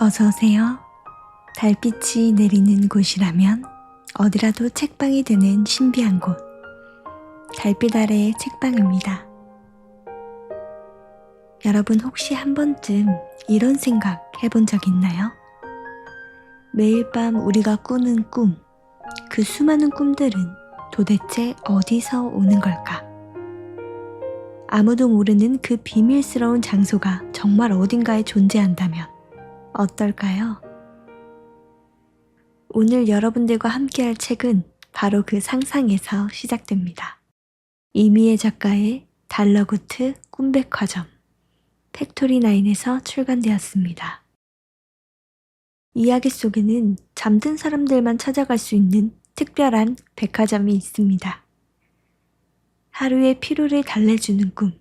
어서오세요. 달빛이 내리는 곳이라면 어디라도 책방이 되는 신비한 곳, 달빛 아래의 책방입니다. 여러분 혹시 한 번쯤 이런 생각 해본 적 있나요? 매일 밤 우리가 꾸는 꿈, 그 수많은 꿈들은 도대체 어디서 오는 걸까? 아무도 모르는 그 비밀스러운 장소가 정말 어딘가에 존재한다면 어떨까요? 오늘 여러분들과 함께할 책은 바로 그 상상에서 시작됩니다. 이미애 작가의 달러구트 꿈백화점, 팩토리9에서 출간되었습니다. 이야기 속에는 잠든 사람들만 찾아갈 수 있는 특별한 백화점이 있습니다. 하루의 피로를 달래주는 꿈,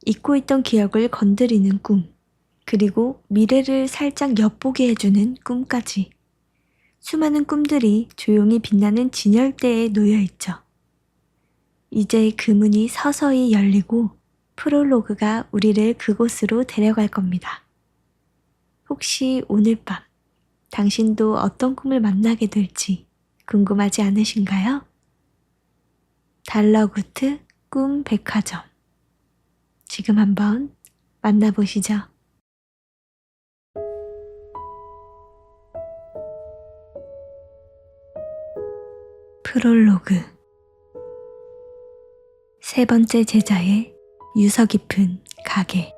잊고 있던 기억을 건드리는 꿈, 그리고 미래를 살짝 엿보게 해주는 꿈까지. 수많은 꿈들이 조용히 빛나는 진열대에 놓여있죠. 이제 그 문이 서서히 열리고 프롤로그가 우리를 그곳으로 데려갈 겁니다. 혹시 오늘 밤 당신도 어떤 꿈을 만나게 될지 궁금하지 않으신가요? 달러구트 꿈 백화점. 지금 한번 만나보시죠. 프롤로그. 세 번째 제자의 유서 깊은 가게.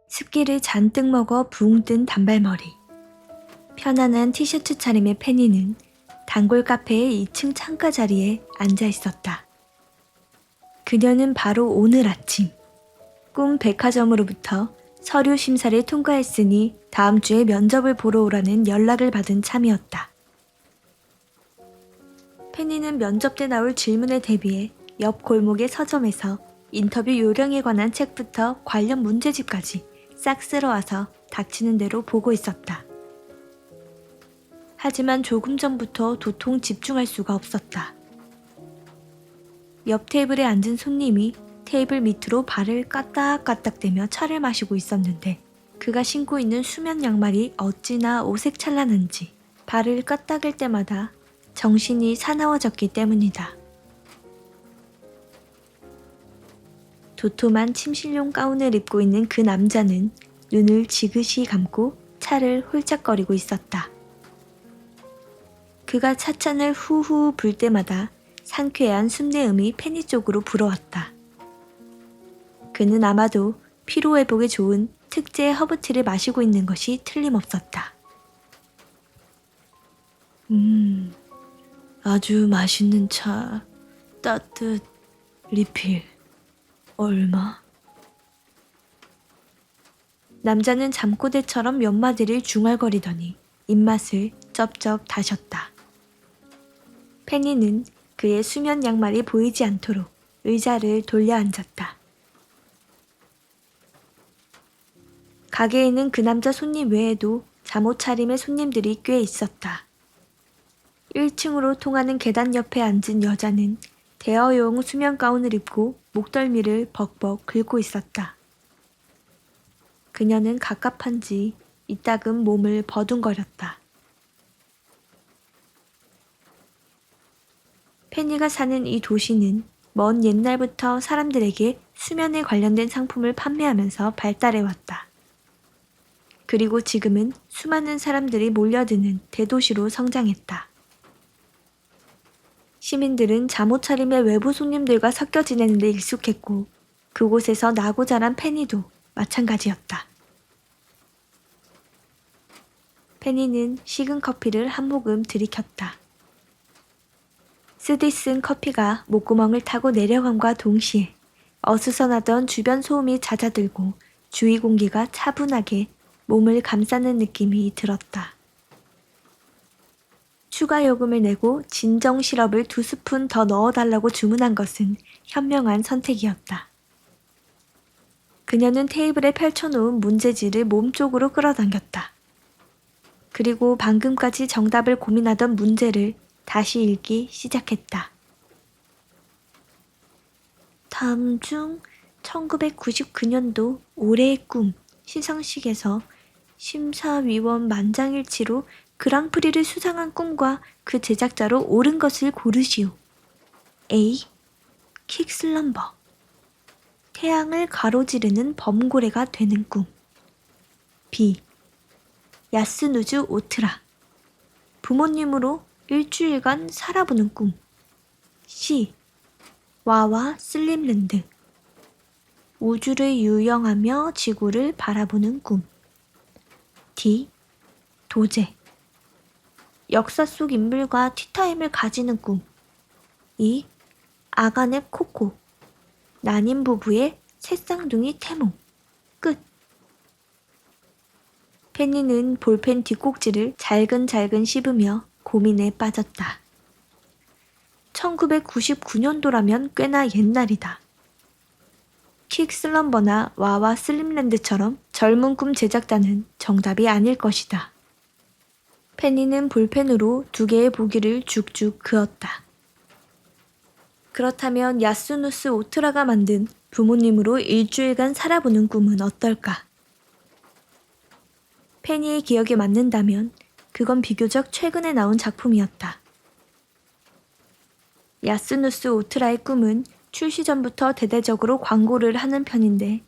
습기를 잔뜩 먹어 붕 뜬 단발머리. 편안한 티셔츠 차림의 페니는 단골 카페의 2층 창가 자리에 앉아 있었다. 그녀는 바로 오늘 아침 꿈 백화점으로부터 서류 심사를 통과했으니 다음 주에 면접을 보러 오라는 연락을 받은 참이었다. 페니는 면접 때 나올 질문에 대비해 옆 골목의 서점에서 인터뷰 요령에 관한 책부터 관련 문제집까지 싹 쓸어와서 닥치는 대로 보고 있었다. 하지만 조금 전부터 도통 집중할 수가 없었다. 옆 테이블에 앉은 손님이 테이블 밑으로 발을 까딱까딱대며 차를 마시고 있었는데 그가 신고 있는 수면 양말이 어찌나 오색찬란한지 발을 까딱일 때마다 정신이 사나워졌기 때문이다. 도톰한 침실용 가운을 입고 있는 그 남자는 눈을 지그시 감고 차를 홀짝거리고 있었다. 그가 찻잔을 후후 불 때마다 상쾌한 숨내음이 페니 쪽으로 불어왔다. 그는 아마도 피로회복에 좋은 특제 허브티를 마시고 있는 것이 틀림없었다. 아주 맛있는 차, 따뜻, 리필, 얼마? 남자는 잠꼬대처럼 몇 마디를 중얼거리더니 입맛을 쩝쩝 다셨다. 페니는 그의 수면 양말이 보이지 않도록 의자를 돌려 앉았다. 가게에는 그 남자 손님 외에도 잠옷 차림의 손님들이 꽤 있었다. 1층으로 통하는 계단 옆에 앉은 여자는 대여용 수면 가운을 입고 목덜미를 벅벅 긁고 있었다. 그녀는 갑갑한지 이따금 몸을 버둥거렸다. 페니가 사는 이 도시는 먼 옛날부터 사람들에게 수면에 관련된 상품을 판매하면서 발달해왔다. 그리고 지금은 수많은 사람들이 몰려드는 대도시로 성장했다. 시민들은 잠옷 차림의 외부 손님들과 섞여 지내는 데 익숙했고 그곳에서 나고 자란 페니도 마찬가지였다. 페니는 식은 커피를 한 모금 들이켰다. 쓰디 쓴 커피가 목구멍을 타고 내려감과 동시에 어수선하던 주변 소음이 잦아들고 주위 공기가 차분하게 몸을 감싸는 느낌이 들었다. 추가 요금을 내고 진정 시럽을 2스푼 더 넣어달라고 주문한 것은 현명한 선택이었다. 그녀는 테이블에 펼쳐놓은 문제지를 몸쪽으로 끌어당겼다. 그리고 방금까지 정답을 고민하던 문제를 다시 읽기 시작했다. 다음 중 1999년도 올해의 꿈 시상식에서 심사위원 만장일치로 그랑프리를 수상한 꿈과 그 제작자로 옳은 것을 고르시오. A. 킥슬럼버. 태양을 가로지르는 범고래가 되는 꿈. B. 야스누즈 오트라. 부모님으로 일주일간 살아보는 꿈. C. 와와 슬림랜드. 우주를 유영하며 지구를 바라보는 꿈. D. 도제. 역사 속 인물과 티타임을 가지는 꿈. E. 아가네 코코. 난임 부부의 새쌍둥이 태몽. 끝. 페니는 볼펜 뒷꼭지를 잘근잘근 씹으며 고민에 빠졌다. 1999년도라면 꽤나 옛날이다. 킥슬럼버나 와와 슬림랜드처럼 젊은 꿈 제작자는 정답이 아닐 것이다. 페니는 볼펜으로 2개의 보기를 쭉쭉 그었다. 그렇다면 야스누스 오트라가 만든 부모님으로 일주일간 살아보는 꿈은 어떨까? 페니의 기억에 맞는다면 그건 비교적 최근에 나온 작품이었다. 야스누스 오트라의 꿈은 출시 전부터 대대적으로 광고를 하는 편인데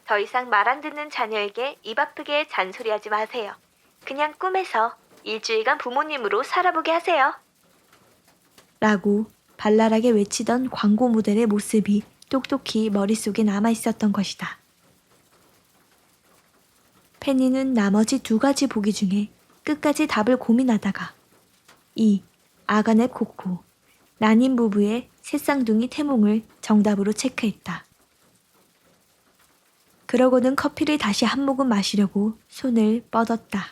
더 이상 말 안 듣는 자녀에게 입 아프게 잔소리하지 마세요. 그냥 꿈에서 일주일간 부모님으로 살아보게 하세요. 라고 발랄하게 외치던 광고 모델의 모습이 똑똑히 머릿속에 남아있었던 것이다. 페니는 나머지 2가지 보기 중에 끝까지 답을 고민하다가 이 아가네 코코, 난임 부부의 새쌍둥이 태몽을 정답으로 체크했다. 그러고는 커피를 다시 한 모금 마시려고 손을 뻗었다.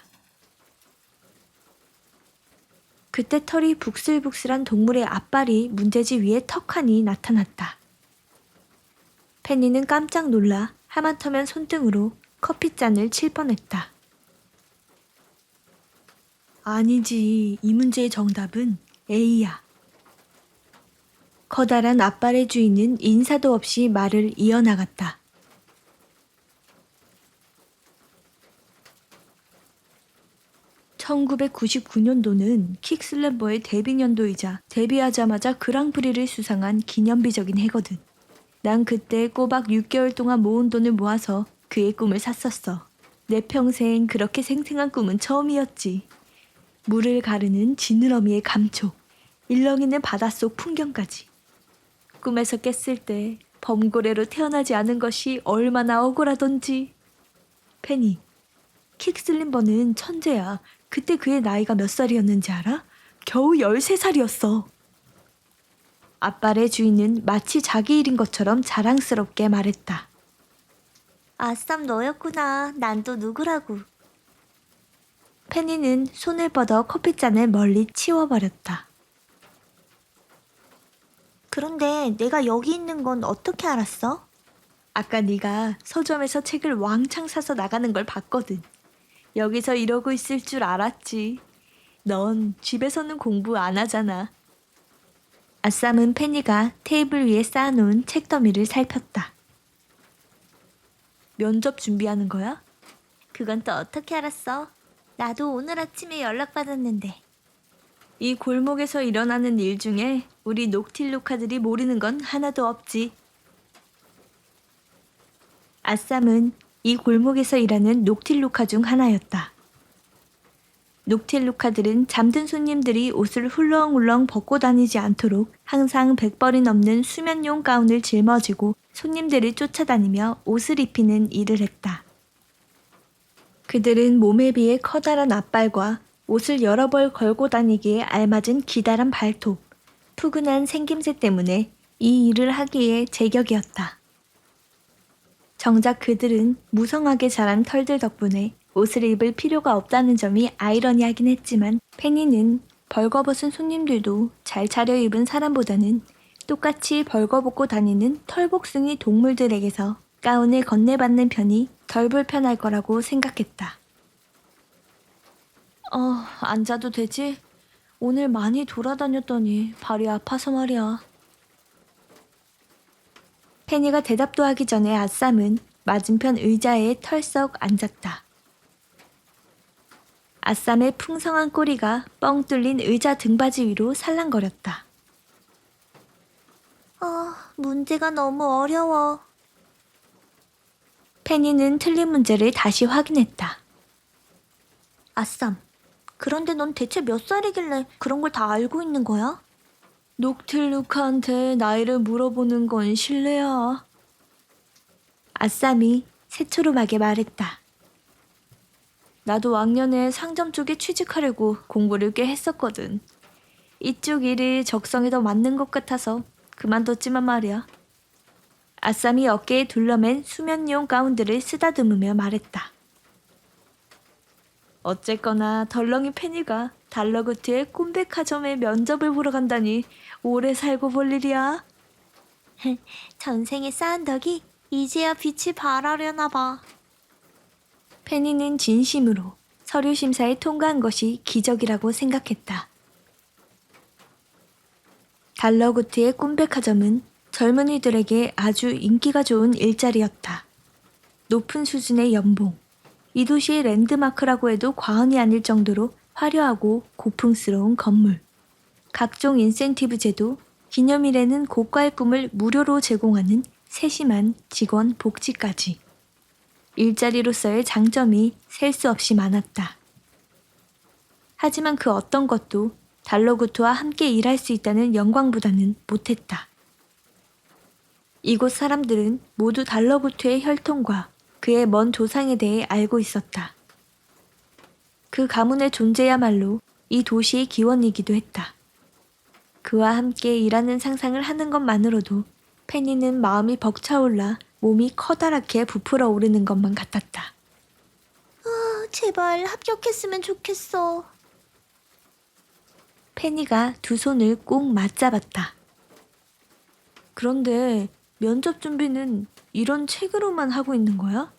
그때 털이 북슬북슬한 동물의 앞발이 문제지 위에 턱하니 나타났다. 페니는 깜짝 놀라 하마터면 손등으로 커피잔을 칠 뻔했다. 아니지, 이 문제의 정답은 A야. 커다란 앞발의 주인은 인사도 없이 말을 이어나갔다. (1999년도는) 킥슬럼버의 데뷔년도이자 데뷔하자마자 그랑프리를 수상한 기념비적인 해거든. 난 그때 꼬박 6개월 동안 모은 돈을 모아서 그의 꿈을 샀었어. 내 평생 그렇게 생생한 꿈은 처음이었지. 물을 가르는 지느러미의 감촉, 일렁이는 바닷속 풍경까지. 꿈에서 깼을 때 범고래로 태어나지 않은 것이 얼마나 억울하던지. 페니, 킥슬림버는 천재야. 그때 그의 나이가 몇 살이었는지 알아? 겨우 13살이었어. 앞발의 주인은 마치 자기 일인 것처럼 자랑스럽게 말했다. 아쌈 너였구나. 난 또 누구라고. 페니는 손을 뻗어 커피잔을 멀리 치워버렸다. 그런데 내가 여기 있는 건 어떻게 알았어? 아까 네가 서점에서 책을 왕창 사서 나가는 걸 봤거든. 여기서 이러고 있을 줄 알았지. 넌 집에서는 공부 안 하잖아. 아쌈은 페니가 테이블 위에 쌓아놓은 책더미를 살폈다. 면접 준비하는 거야? 그건 또 어떻게 알았어? 나도 오늘 아침에 연락받았는데. 이 골목에서 일어나는 일 중에 우리 녹틸루카들이 모르는 건 하나도 없지. 아쌈은 이 골목에서 일하는 녹틸루카 중 하나였다. 녹틸루카들은 잠든 손님들이 옷을 훌렁훌렁 벗고 다니지 않도록 항상 100벌이 넘는 수면용 가운을 짊어지고 손님들을 쫓아다니며 옷을 입히는 일을 했다. 그들은 몸에 비해 커다란 앞발과 옷을 여러 벌 걸고 다니기에 알맞은 기다란 발톱, 푸근한 생김새 때문에 이 일을 하기에 제격이었다. 정작 그들은 무성하게 자란 털들 덕분에 옷을 입을 필요가 없다는 점이 아이러니하긴 했지만 페니는 벌거벗은 손님들도 잘 차려입은 사람보다는 똑같이 벌거벗고 다니는 털복숭이 동물들에게서 가운을 건네받는 편이 덜 불편할 거라고 생각했다. 앉아도 되지? 오늘 많이 돌아다녔더니 발이 아파서 말이야. 페니가 대답도 하기 전에 아쌈은 맞은편 의자에 털썩 앉았다. 아쌈의 풍성한 꼬리가 뻥 뚫린 의자 등받이 위로 살랑거렸다. 문제가 너무 어려워. 페니는 틀린 문제를 다시 확인했다. 아쌈, 그런데 넌 대체 몇 살이길래 그런 걸 다 알고 있는 거야? 녹틸루카한테 나이를 물어보는 건 실례야. 아쌈이 새초롬하게 말했다. 나도 왕년에 상점 쪽에 취직하려고 공부를 꽤 했었거든. 이쪽 일이 적성에 더 맞는 것 같아서 그만뒀지만 말이야. 아쌈이 어깨에 둘러맨 수면용 가운들을 쓰다듬으며 말했다. 어쨌거나 덜렁이 페니가 달러구트의 꼼백화점에 면접을 보러 간다니 오래 살고 볼 일이야. 전생에 쌓은 덕이 이제야 빛이 발하려나 봐. 페니는 진심으로 서류 심사에 통과한 것이 기적이라고 생각했다. 달러구트의 꼼백화점은 젊은이들에게 아주 인기가 좋은 일자리였다. 높은 수준의 연봉, 이 도시의 랜드마크라고 해도 과언이 아닐 정도로 화려하고 고풍스러운 건물, 각종 인센티브 제도, 기념일에는 고가의 꿈을 무료로 제공하는 세심한 직원 복지까지. 일자리로서의 장점이 셀 수 없이 많았다. 하지만 그 어떤 것도 달러구트와 함께 일할 수 있다는 영광보다는 못했다. 이곳 사람들은 모두 달러구트의 혈통과 그의 먼 조상에 대해 알고 있었다. 그 가문의 존재야말로 이 도시의 기원이기도 했다. 그와 함께 일하는 상상을 하는 것만으로도 페니는 마음이 벅차올라 몸이 커다랗게 부풀어 오르는 것만 같았다. 제발 합격했으면 좋겠어. 페니가 두 손을 꼭 맞잡았다. 그런데 면접 준비는 이런 책으로만 하고 있는 거야?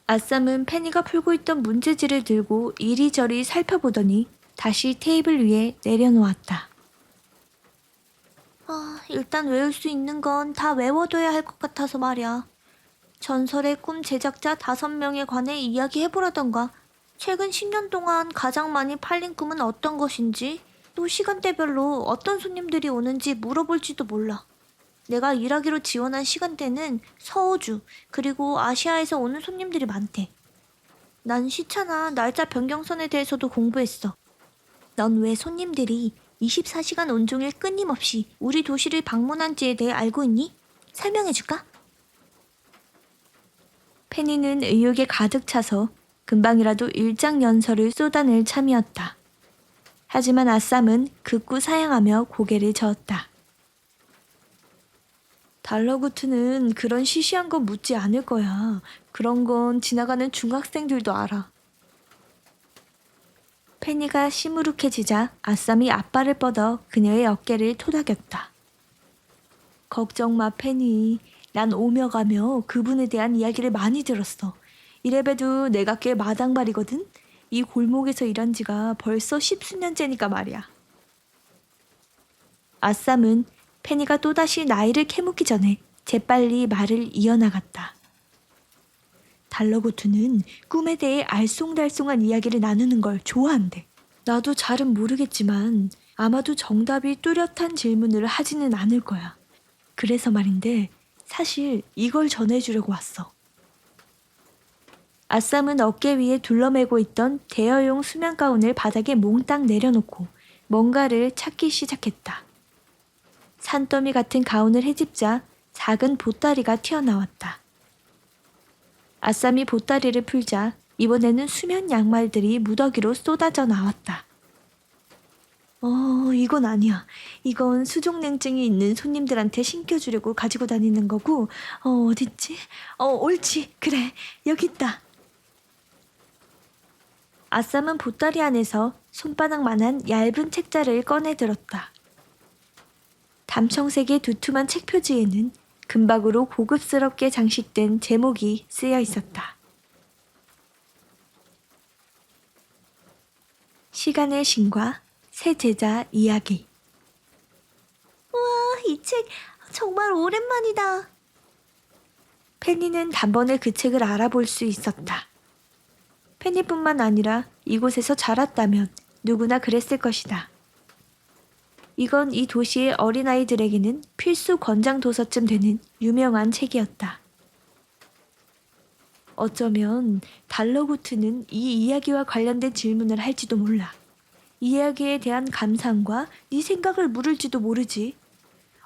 아쌈은 페니가 풀고 있던 문제지를 들고 이리저리 살펴보더니 다시 테이블 위에 내려놓았다. 일단 외울 수 있는 건 다 외워둬야 할 것 같아서 말이야. 전설의 꿈 제작자 5명에 관해 이야기해보라던가, 최근 10년 동안 가장 많이 팔린 꿈은 어떤 것인지, 또 시간대별로 어떤 손님들이 오는지 물어볼지도 몰라. 내가 일하기로 지원한 시간대는 서호주, 그리고 아시아에서 오는 손님들이 많대. 난 시차나 날짜 변경선에 대해서도 공부했어. 넌 왜 손님들이 24시간 온종일 끊임없이 우리 도시를 방문한지에 대해 알고 있니? 설명해줄까? 페니는 의욕에 가득 차서 금방이라도 일장연설을 쏟아낼 참이었다. 하지만 아쌈은 극구 사양하며 고개를 저었다. 달러구트는 그런 시시한 거 묻지 않을 거야. 그런 건 지나가는 중학생들도 알아. 페니가 시무룩해지자 아쌈이 앞발을 뻗어 그녀의 어깨를 토닥였다. 걱정 마, 페니. 난 오며 가며 그분에 대한 이야기를 많이 들었어. 이래봬도 내가 꽤 마당발이거든? 이 골목에서 일한 지가 벌써 10수년째니까 말이야. 아쌈은 페니가 또다시 나이를 캐묻기 전에 재빨리 말을 이어나갔다. 달러구트는 꿈에 대해 알쏭달쏭한 이야기를 나누는 걸 좋아한대. 나도 잘은 모르겠지만 아마도 정답이 뚜렷한 질문을 하지는 않을 거야. 그래서 말인데 사실 이걸 전해주려고 왔어. 아쌈은 어깨 위에 둘러매고 있던 대여용 수면 가운을 바닥에 몽땅 내려놓고 뭔가를 찾기 시작했다. 산더미 같은 가운을 헤집자 작은 보따리가 튀어나왔다. 아쌈이 보따리를 풀자 이번에는 수면 양말들이 무더기로 쏟아져 나왔다. 이건 아니야. 이건 수족냉증이 있는 손님들한테 신겨주려고 가지고 다니는 거고, 어딨지? 옳지. 그래, 여기 있다. 아쌈은 보따리 안에서 손바닥만한 얇은 책자를 꺼내 들었다. 담청색의 두툼한 책 표지에는 금박으로 고급스럽게 장식된 제목이 쓰여 있었다. 시간의 신과 새 제자 이야기. 우와, 이 책 정말 오랜만이다. 페니는 단번에 그 책을 알아볼 수 있었다. 페니뿐만 아니라 이곳에서 자랐다면 누구나 그랬을 것이다. 이건 이 도시의 어린아이들에게는 필수 권장 도서쯤 되는 유명한 책이었다. 어쩌면 달러구트는 이 이야기와 관련된 질문을 할지도 몰라. 이 이야기에 대한 감상과 네 생각을 물을지도 모르지.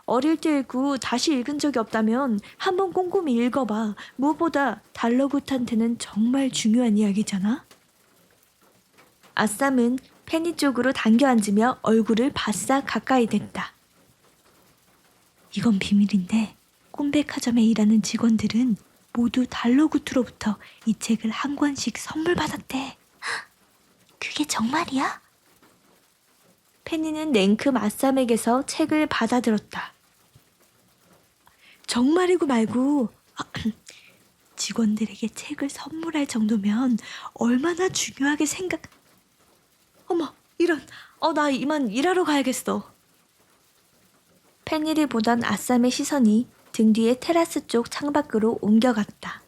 어릴 때 읽고 다시 읽은 적이 없다면 한번 꼼꼼히 읽어봐. 무엇보다 달러구트한테는 정말 중요한 이야기잖아. 아쌈은 페니 쪽으로 당겨 앉으며 얼굴을 바싹 가까이 댔다. 이건 비밀인데 꼼백화점에 일하는 직원들은 모두 달러구트로부터 이 책을 한 권씩 선물 받았대. 그게 정말이야? 페니는 냉큼 아쌈에게서 책을 받아들었다. 정말이고 말고 직원들에게 책을 선물할 정도면 얼마나 중요하게 어머, 이런, 나 이만 일하러 가야겠어. 페니를 보던 아쌈의 시선이 등 뒤에 테라스 쪽 창밖으로 옮겨갔다.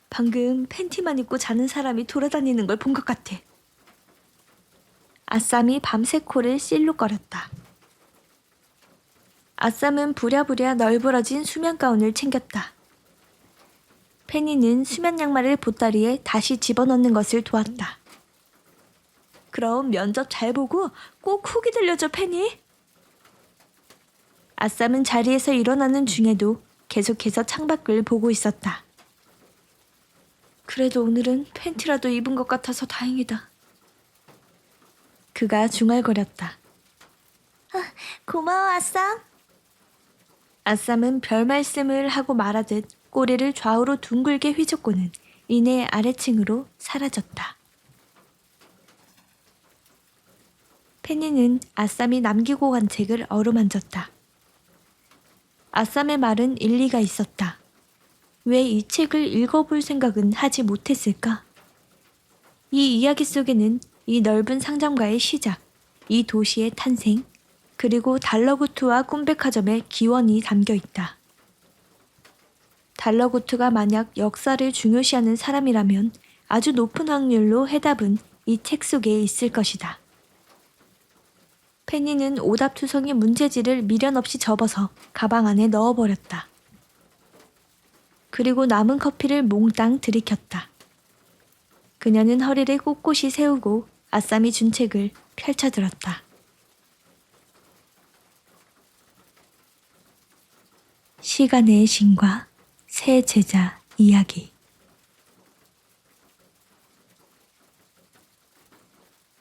방금 팬티만 입고 자는 사람이 돌아다니는 걸 본 것 같아. 아쌈이 밤새 코를 실룩거렸다. 아쌈은 부랴부랴 널브러진 수면 가운을 챙겼다. 페니는 수면 양말을 보따리에 다시 집어넣는 것을 도왔다. 그럼 면접 잘 보고 꼭 후기 들려줘, 페니. 아쌈은 자리에서 일어나는 중에도 계속해서 창밖을 보고 있었다. 그래도 오늘은 팬티라도 입은 것 같아서 다행이다. 그가 중얼거렸다. 고마워, 아쌈. 아쌈은 별 말씀을 하고 말하듯 꼬리를 좌우로 둥글게 휘젓고는 이내 아래층으로 사라졌다. 페니는 아쌈이 남기고 간 책을 어루만졌다. 아쌈의 말은 일리가 있었다. 왜 이 책을 읽어볼 생각은 하지 못했을까? 이 이야기 속에는 이 넓은 상점가의 시작, 이 도시의 탄생, 그리고 달러구트와 꿈백화점의 기원이 담겨 있다. 달러구트가 만약 역사를 중요시하는 사람이라면 아주 높은 확률로 해답은 이 책 속에 있을 것이다. 페니는 오답투성이 문제지를 미련 없이 접어서 가방 안에 넣어버렸다. 그리고 남은 커피를 몽땅 들이켰다. 그녀는 허리를 꼿꼿이 세우고 아쌈이 준 책을 펼쳐들었다. 시간의 신과 새 제자 이야기.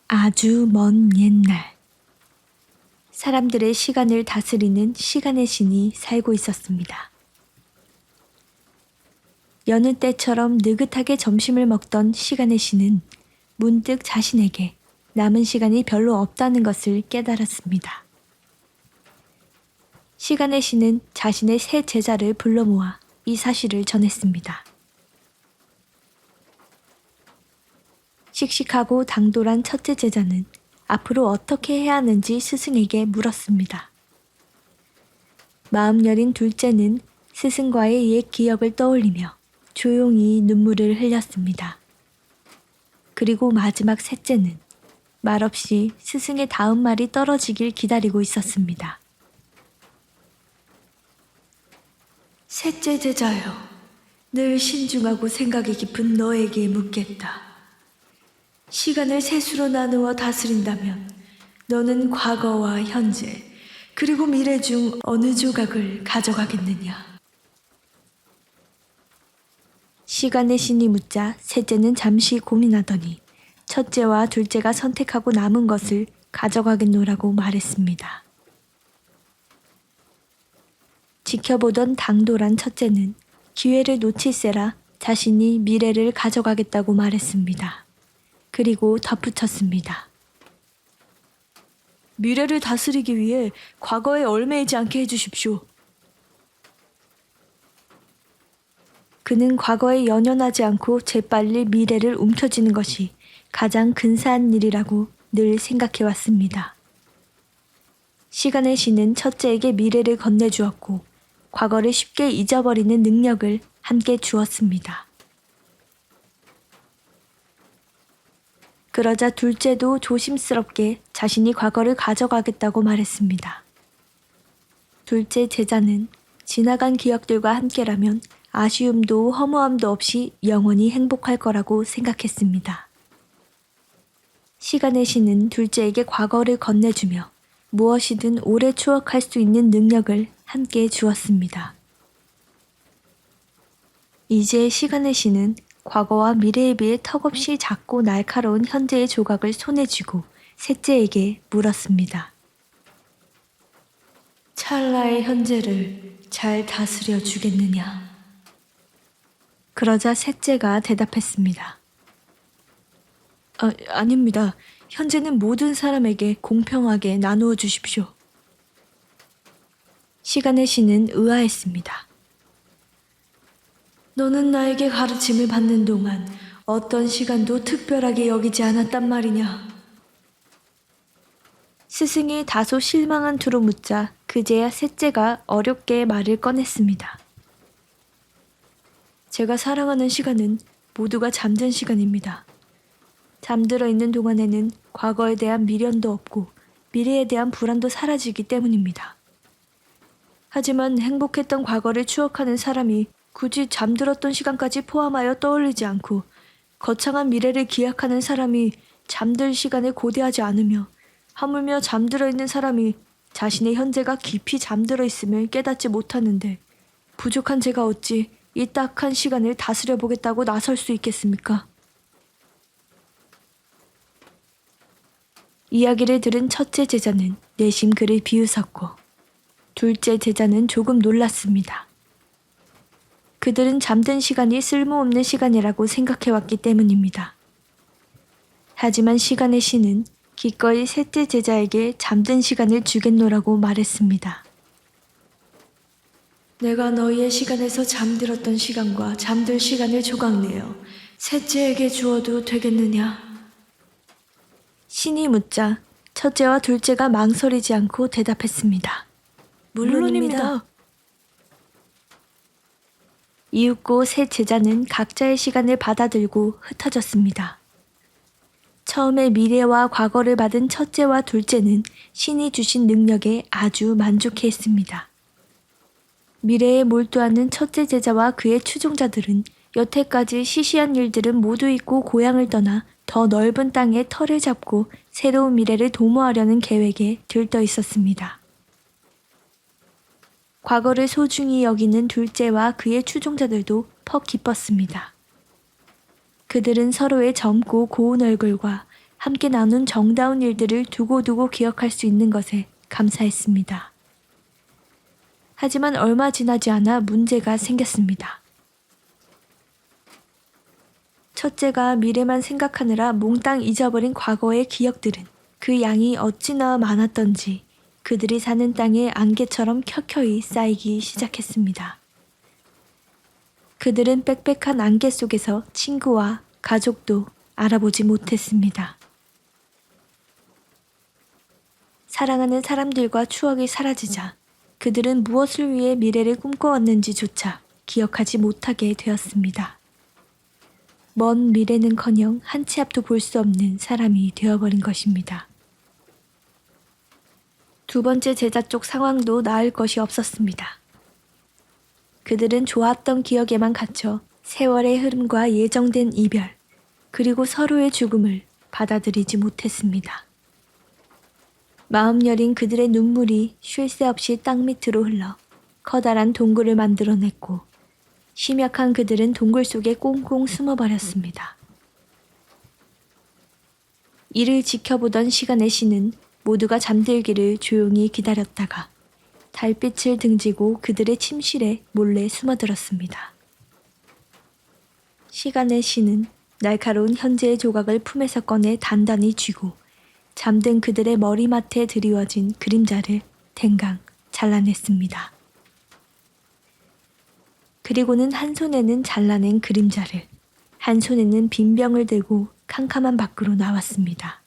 아주 먼 옛날, 사람들의 시간을 다스리는 시간의 신이 살고 있었습니다. 여느 때처럼 느긋하게 점심을 먹던 시간의 신은 문득 자신에게 남은 시간이 별로 없다는 것을 깨달았습니다. 시간의 신은 자신의 새 제자를 불러 모아 이 사실을 전했습니다. 씩씩하고 당돌한 첫째 제자는 앞으로 어떻게 해야 하는지 스승에게 물었습니다. 마음 여린 둘째는 스승과의 옛 기억을 떠올리며 조용히 눈물을 흘렸습니다. 그리고 마지막 셋째는 말없이 스승의 다음 말이 떨어지길 기다리고 있었습니다. 셋째 제자여, 늘 신중하고 생각이 깊은 너에게 묻겠다. 시간을 셋으로 나누어 다스린다면 너는 과거와 현재 그리고 미래 중 어느 조각을 가져가겠느냐? 시간의 신이 묻자 셋째는 잠시 고민하더니 첫째와 둘째가 선택하고 남은 것을 가져가겠노라고 말했습니다. 지켜보던 당돌한 첫째는 기회를 놓칠세라 자신이 미래를 가져가겠다고 말했습니다. 그리고 덧붙였습니다. 미래를 다스리기 위해 과거에 얽매이지 않게 해주십시오. 그는 과거에 연연하지 않고 재빨리 미래를 움켜쥐는 것이 가장 근사한 일이라고 늘 생각해왔습니다. 시간의 신은 첫째에게 미래를 건네주었고 과거를 쉽게 잊어버리는 능력을 함께 주었습니다. 그러자 둘째도 조심스럽게 자신이 과거를 가져가겠다고 말했습니다. 둘째 제자는 지나간 기억들과 함께라면 아쉬움도 허무함도 없이 영원히 행복할 거라고 생각했습니다. 시간의 신은 둘째에게 과거를 건네주며 무엇이든 오래 추억할 수 있는 능력을 함께 주었습니다. 이제 시간의 신은 과거와 미래에 비해 턱없이 작고 날카로운 현재의 조각을 손에 쥐고 셋째에게 물었습니다. 찰나의 현재를 잘 다스려 주겠느냐? 그러자 셋째가 대답했습니다. 아닙니다. 현재는 모든 사람에게 공평하게 나누어 주십시오. 시간의 신은 의아했습니다. 너는 나에게 가르침을 받는 동안 어떤 시간도 특별하게 여기지 않았단 말이냐? 스승이 다소 실망한 투로 묻자 그제야 셋째가 어렵게 말을 꺼냈습니다. 제가 사랑하는 시간은 모두가 잠든 시간입니다. 잠들어 있는 동안에는 과거에 대한 미련도 없고 미래에 대한 불안도 사라지기 때문입니다. 하지만 행복했던 과거를 추억하는 사람이 굳이 잠들었던 시간까지 포함하여 떠올리지 않고 거창한 미래를 기약하는 사람이 잠들 시간을 고대하지 않으며 하물며 잠들어 있는 사람이 자신의 현재가 깊이 잠들어 있음을 깨닫지 못하는데 부족한 제가 어찌 이 딱한 시간을 다스려 보겠다고 나설 수 있겠습니까? 이야기를 들은 첫째 제자는 내심 그를 비웃었고 둘째 제자는 조금 놀랐습니다. 그들은 잠든 시간이 쓸모없는 시간이라고 생각해왔기 때문입니다. 하지만 시간의 신은 기꺼이 셋째 제자에게 잠든 시간을 주겠노라고 말했습니다. 내가 너희의 시간에서 잠들었던 시간과 잠들 시간을 조각내어 셋째에게 주어도 되겠느냐? 신이 묻자 첫째와 둘째가 망설이지 않고 대답했습니다. 물론입니다. 이윽고 세 제자는 각자의 시간을 받아들고 흩어졌습니다. 처음에 미래와 과거를 받은 첫째와 둘째는 신이 주신 능력에 아주 만족해했습니다. 미래에 몰두하는 첫째 제자와 그의 추종자들은 여태까지 시시한 일들은 모두 잊고 고향을 떠나 더 넓은 땅에 터를 잡고 새로운 미래를 도모하려는 계획에 들떠 있었습니다. 과거를 소중히 여기는 둘째와 그의 추종자들도 퍽 기뻤습니다. 그들은 서로의 젊고 고운 얼굴과 함께 나눈 정다운 일들을 두고두고 기억할 수 있는 것에 감사했습니다. 하지만 얼마 지나지 않아 문제가 생겼습니다. 첫째가 미래만 생각하느라 몽땅 잊어버린 과거의 기억들은 그 양이 어찌나 많았던지 그들이 사는 땅에 안개처럼 켜켜이 쌓이기 시작했습니다. 그들은 빽빽한 안개 속에서 친구와 가족도 알아보지 못했습니다. 사랑하는 사람들과 추억이 사라지자 그들은 무엇을 위해 미래를 꿈꿔왔는지조차 기억하지 못하게 되었습니다. 먼 미래는커녕 한 치 앞도 볼 수 없는 사람이 되어버린 것입니다. 두 번째 제자 쪽 상황도 나을 것이 없었습니다. 그들은 좋았던 기억에만 갇혀 세월의 흐름과 예정된 이별, 그리고 서로의 죽음을 받아들이지 못했습니다. 마음 여린 그들의 눈물이 쉴 새 없이 땅 밑으로 흘러 커다란 동굴을 만들어냈고 심약한 그들은 동굴 속에 꽁꽁 숨어버렸습니다. 이를 지켜보던 시간의 신은 모두가 잠들기를 조용히 기다렸다가 달빛을 등지고 그들의 침실에 몰래 숨어들었습니다. 시간의 신은 날카로운 현재의 조각을 품에서 꺼내 단단히 쥐고 잠든 그들의 머리맡에 드리워진 그림자를 댕강 잘라냈습니다. 그리고는 한 손에는 잘라낸 그림자를, 한 손에는 빈병을 들고 캄캄한 밖으로 나왔습니다.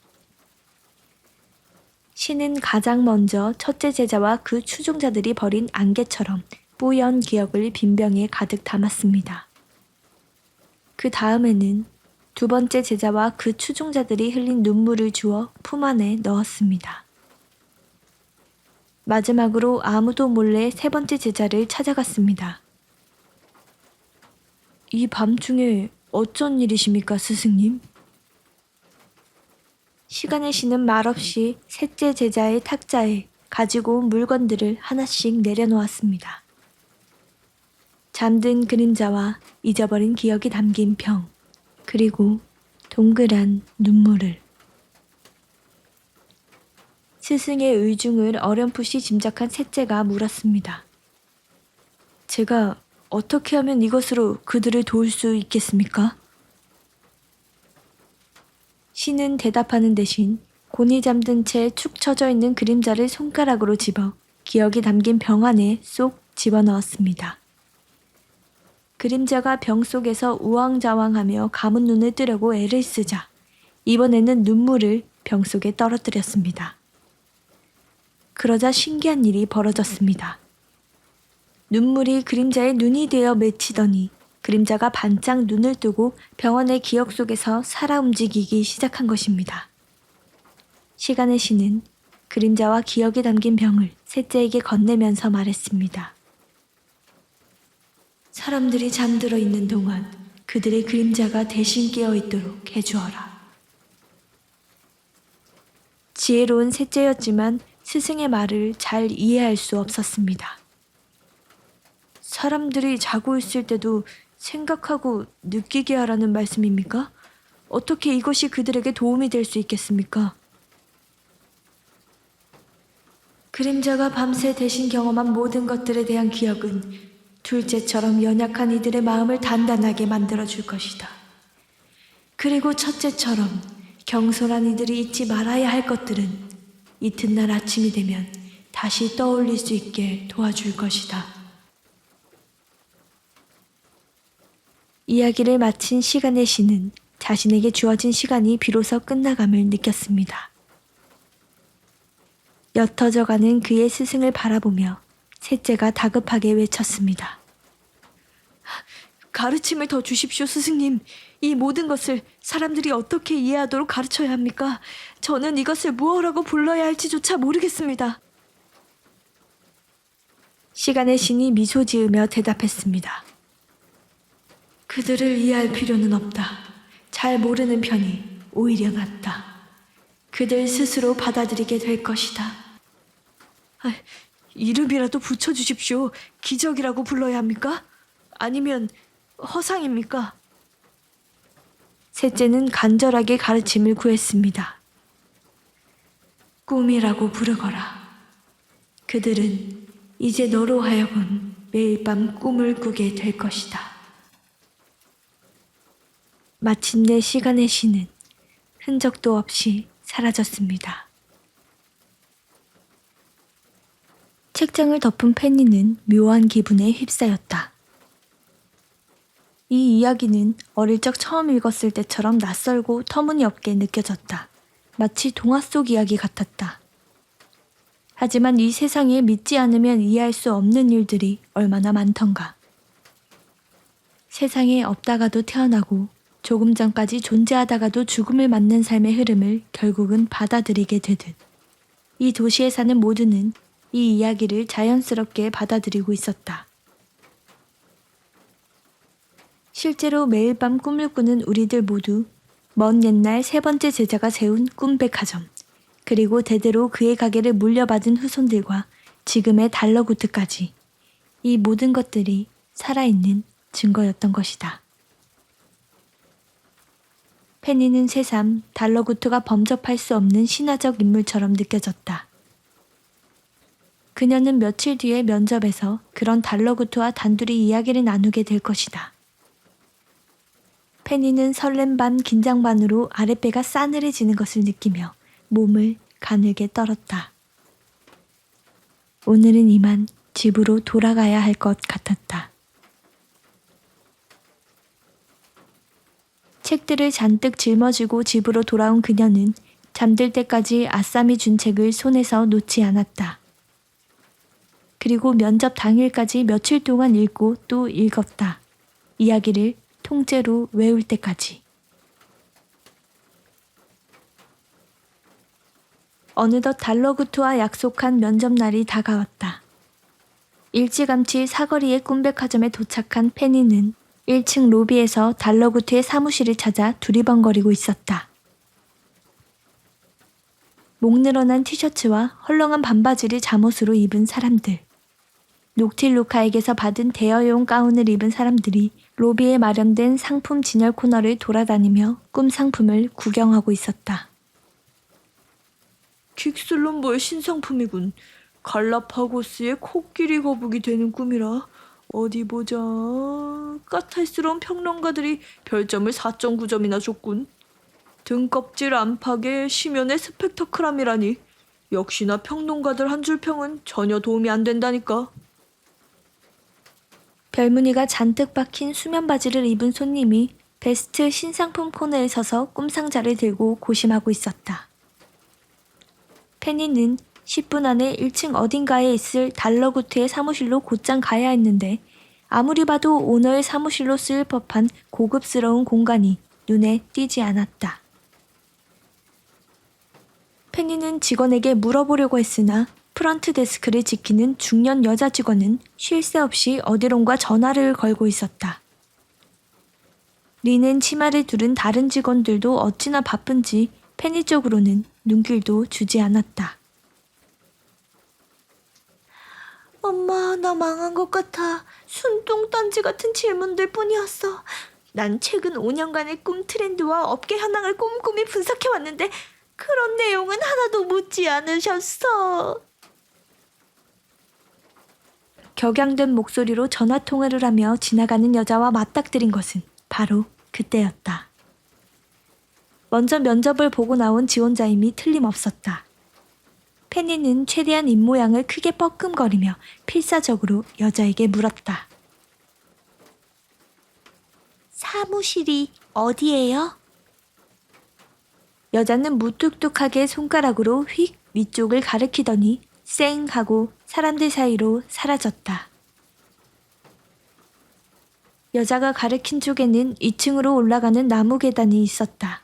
신은 가장 먼저 첫째 제자와 그 추종자들이 벌인 안개처럼 뿌연 기억을 빈병에 가득 담았습니다. 그 다음에는 두 번째 제자와 그 추종자들이 흘린 눈물을 주워 품 안에 넣었습니다. 마지막으로 아무도 몰래 세 번째 제자를 찾아갔습니다. 이 밤중에 어쩐 일이십니까, 스승님? 시간의 신은 말없이 셋째 제자의 탁자에 가지고 온 물건들을 하나씩 내려놓았습니다. 잠든 그림자와 잊어버린 기억이 담긴 병, 그리고 동그란 눈물을. 스승의 의중을 어렴풋이 짐작한 셋째가 물었습니다. 제가 어떻게 하면 이것으로 그들을 도울 수 있겠습니까? 신은 대답하는 대신 곤히 잠든 채 축 처져 있는 그림자를 손가락으로 집어 기억이 담긴 병 안에 쏙 집어넣었습니다. 그림자가 병 속에서 우왕좌왕하며 감은 눈을 뜨려고 애를 쓰자 이번에는 눈물을 병 속에 떨어뜨렸습니다. 그러자 신기한 일이 벌어졌습니다. 눈물이 그림자의 눈이 되어 맺히더니 그림자가 반짝 눈을 뜨고 병원의 기억 속에서 살아 움직이기 시작한 것입니다. 시간의 신은 그림자와 기억이 담긴 병을 셋째에게 건네면서 말했습니다. 사람들이 잠들어 있는 동안 그들의 그림자가 대신 깨어 있도록 해주어라. 지혜로운 셋째였지만 스승의 말을 잘 이해할 수 없었습니다. 사람들이 자고 있을 때도 생각하고 느끼게 하라는 말씀입니까? 어떻게 이것이 그들에게 도움이 될 수 있겠습니까? 그림자가 밤새 대신 경험한 모든 것들에 대한 기억은 둘째처럼 연약한 이들의 마음을 단단하게 만들어줄 것이다. 그리고 첫째처럼 경솔한 이들이 잊지 말아야 할 것들은 이튿날 아침이 되면 다시 떠올릴 수 있게 도와줄 것이다. 이야기를 마친 시간의 신은 자신에게 주어진 시간이 비로소 끝나감을 느꼈습니다. 옅어져가는 그의 스승을 바라보며 셋째가 다급하게 외쳤습니다. 가르침을 더 주십시오, 스승님. 이 모든 것을 사람들이 어떻게 이해하도록 가르쳐야 합니까? 저는 이것을 무엇라고 불러야 할지조차 모르겠습니다. 시간의 신이 미소 지으며 대답했습니다. 그들을 이해할 필요는 없다. 잘 모르는 편이 오히려 낫다. 그들 스스로 받아들이게 될 것이다. 이름이라도 붙여주십시오. 기적이라고 불러야 합니까? 아니면 허상입니까? 셋째는 간절하게 가르침을 구했습니다. 꿈이라고 부르거라. 그들은 이제 너로 하여금 매일 밤 꿈을 꾸게 될 것이다. 마침내 시간의 신은 흔적도 없이 사라졌습니다. 책장을 덮은 페니는 묘한 기분에 휩싸였다. 이 이야기는 어릴 적 처음 읽었을 때처럼 낯설고 터무니없게 느껴졌다. 마치 동화 속 이야기 같았다. 하지만 이 세상에 믿지 않으면 이해할 수 없는 일들이 얼마나 많던가. 세상에 없다가도 태어나고 조금 전까지 존재하다가도 죽음을 맞는 삶의 흐름을 결국은 받아들이게 되듯 이 도시에 사는 모두는 이 이야기를 자연스럽게 받아들이고 있었다. 실제로 매일 밤 꿈을 꾸는 우리들 모두 먼 옛날 세 번째 제자가 세운 꿈백화점, 그리고 대대로 그의 가게를 물려받은 후손들과 지금의 달러구트까지 이 모든 것들이 살아있는 증거였던 것이다. 페니는 새삼 달러구트가 범접할 수 없는 신화적 인물처럼 느껴졌다. 그녀는 며칠 뒤에 면접에서 그런 달러구트와 단둘이 이야기를 나누게 될 것이다. 페니는 설렘 반 긴장 반으로 아랫배가 싸늘해지는 것을 느끼며 몸을 가늘게 떨었다. 오늘은 이만 집으로 돌아가야 할 것 같았다. 책들을 잔뜩 짊어지고 집으로 돌아온 그녀는 잠들 때까지 아싸미 준 책을 손에서 놓지 않았다. 그리고 면접 당일까지 며칠 동안 읽고 또 읽었다. 이야기를 통째로 외울 때까지. 어느덧 달러구트와 약속한 면접날이 다가왔다. 일찌감치 사거리의 꿈백화점에 도착한 페니는 1층 로비에서 달러구트의 사무실을 찾아 두리번거리고 있었다. 목 늘어난 티셔츠와 헐렁한 반바지를 잠옷으로 입은 사람들. 녹틸루카에게서 받은 대여용 가운을 입은 사람들이 로비에 마련된 상품 진열 코너를 돌아다니며 꿈 상품을 구경하고 있었다. 긱슬럼버의 신상품이군. 갈라파고스의 코끼리 거북이 되는 꿈이라. 어디 보자. 까탈스러운 평론가들이 별점을 4.9점이나 줬군. 등껍질 안팎의 심연의 스펙터클함이라니. 역시나 평론가들 한 줄 평은 전혀 도움이 안 된다니까. 별무늬가 잔뜩 박힌 수면 바지를 입은 손님이 베스트 신상품 코너에 서서 꿈상자를 들고 고심하고 있었다. 페니는 10분 안에 1층 어딘가에 있을 달러구트의 사무실로 곧장 가야 했는데 아무리 봐도 오너의 사무실로 쓰일 법한 고급스러운 공간이 눈에 띄지 않았다. 페니는 직원에게 물어보려고 했으나 프런트 데스크를 지키는 중년 여자 직원은 쉴 새 없이 어디론가 전화를 걸고 있었다. 리넨 치마를 두른 다른 직원들도 어찌나 바쁜지 페니 쪽으로는 눈길도 주지 않았다. 엄마, 나 망한 것 같아. 순똥단지 같은 질문들 뿐이었어. 난 최근 5년간의 꿈 트렌드와 업계 현황을 꼼꼼히 분석해왔는데 그런 내용은 하나도 묻지 않으셨어. 격양된 목소리로 전화통화를 하며 지나가는 여자와 맞닥뜨린 것은 바로 그때였다. 먼저 면접을 보고 나온 지원자임이 틀림없었다. 페니는 최대한 입모양을 크게 뻐끔거리며 필사적으로 여자에게 물었다. 사무실이 어디예요? 여자는 무뚝뚝하게 손가락으로 휙 위쪽을 가리키더니 쌩 하고 사람들 사이로 사라졌다. 여자가 가리킨 쪽에는 2층으로 올라가는 나무 계단이 있었다.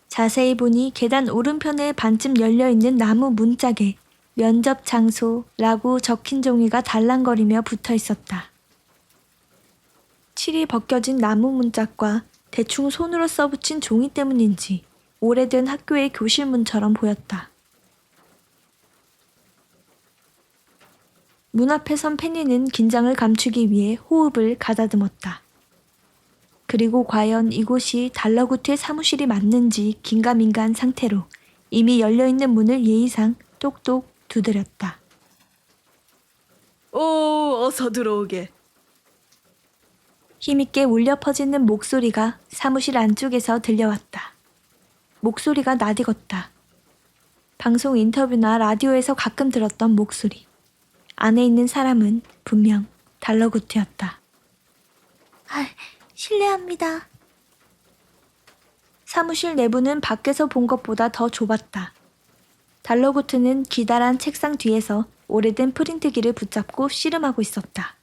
자세히 보니 계단 오른편에 반쯤 열려있는 나무 문짝에 면접 장소라고 적힌 종이가 달랑거리며 붙어 있었다. 칠이 벗겨진 나무 문짝과 대충 손으로 써붙인 종이 때문인지 오래된 학교의 교실문처럼 보였다. 문 앞에 선 페니는 긴장을 감추기 위해 호흡을 가다듬었다. 그리고 과연 이곳이 달러구트의 사무실이 맞는지 긴가민가한 상태로 이미 열려있는 문을 예의상 똑똑 두드렸다. 오, 어서 들어오게. 힘있게 울려 퍼지는 목소리가 사무실 안쪽에서 들려왔다. 목소리가 낯익었다. 방송 인터뷰나 라디오에서 가끔 들었던 목소리. 안에 있는 사람은 분명 달러구트였다. 실례합니다. 사무실 내부는 밖에서 본 것보다 더 좁았다. 달러구트는 기다란 책상 뒤에서 오래된 프린트기를 붙잡고 씨름하고 있었다.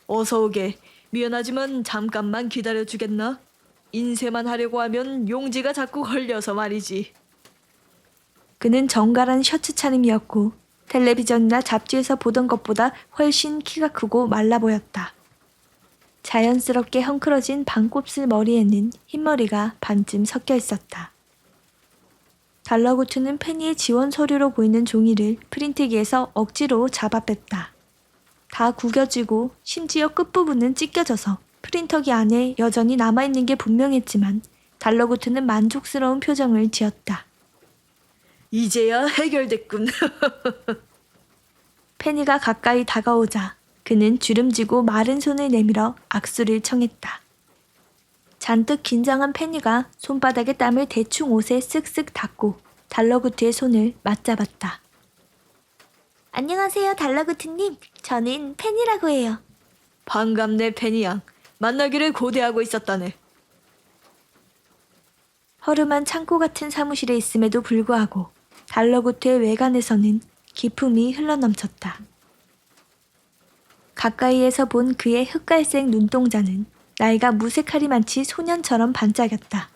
어서 오게. 미안하지만 잠깐만 기다려주겠나? 인쇄만 하려고 하면 용지가 자꾸 걸려서 말이지. 그는 정갈한 셔츠 차림이었고 텔레비전이나 잡지에서 보던 것보다 훨씬 키가 크고 말라 보였다. 자연스럽게 헝클어진 반곱슬 머리에는 흰머리가 반쯤 섞여 있었다. 달러구트는 페니의 지원 서류로 보이는 종이를 프린트기에서 억지로 잡아 뺐다. 다 구겨지고 심지어 끝부분은 찢겨져서 프린터기 안에 여전히 남아있는 게 분명했지만 달러구트는 만족스러운 표정을 지었다. 이제야 해결됐군. 페니가 가까이 다가오자 그는 주름지고 마른 손을 내밀어 악수를 청했다. 잔뜩 긴장한 페니가 손바닥에 땀을 대충 옷에 쓱쓱 닦고 달러구트의 손을 맞잡았다. 안녕하세요, 달러구트님. 저는 페니라고 해요. 반갑네, 페니 양. 만나기를 고대하고 있었다네. 허름한 창고 같은 사무실에 있음에도 불구하고 달러구트의 외관에서는 기품이 흘러넘쳤다. 가까이에서 본 그의 흑갈색 눈동자는 나이가 무색하리 많지 소년처럼 반짝였다.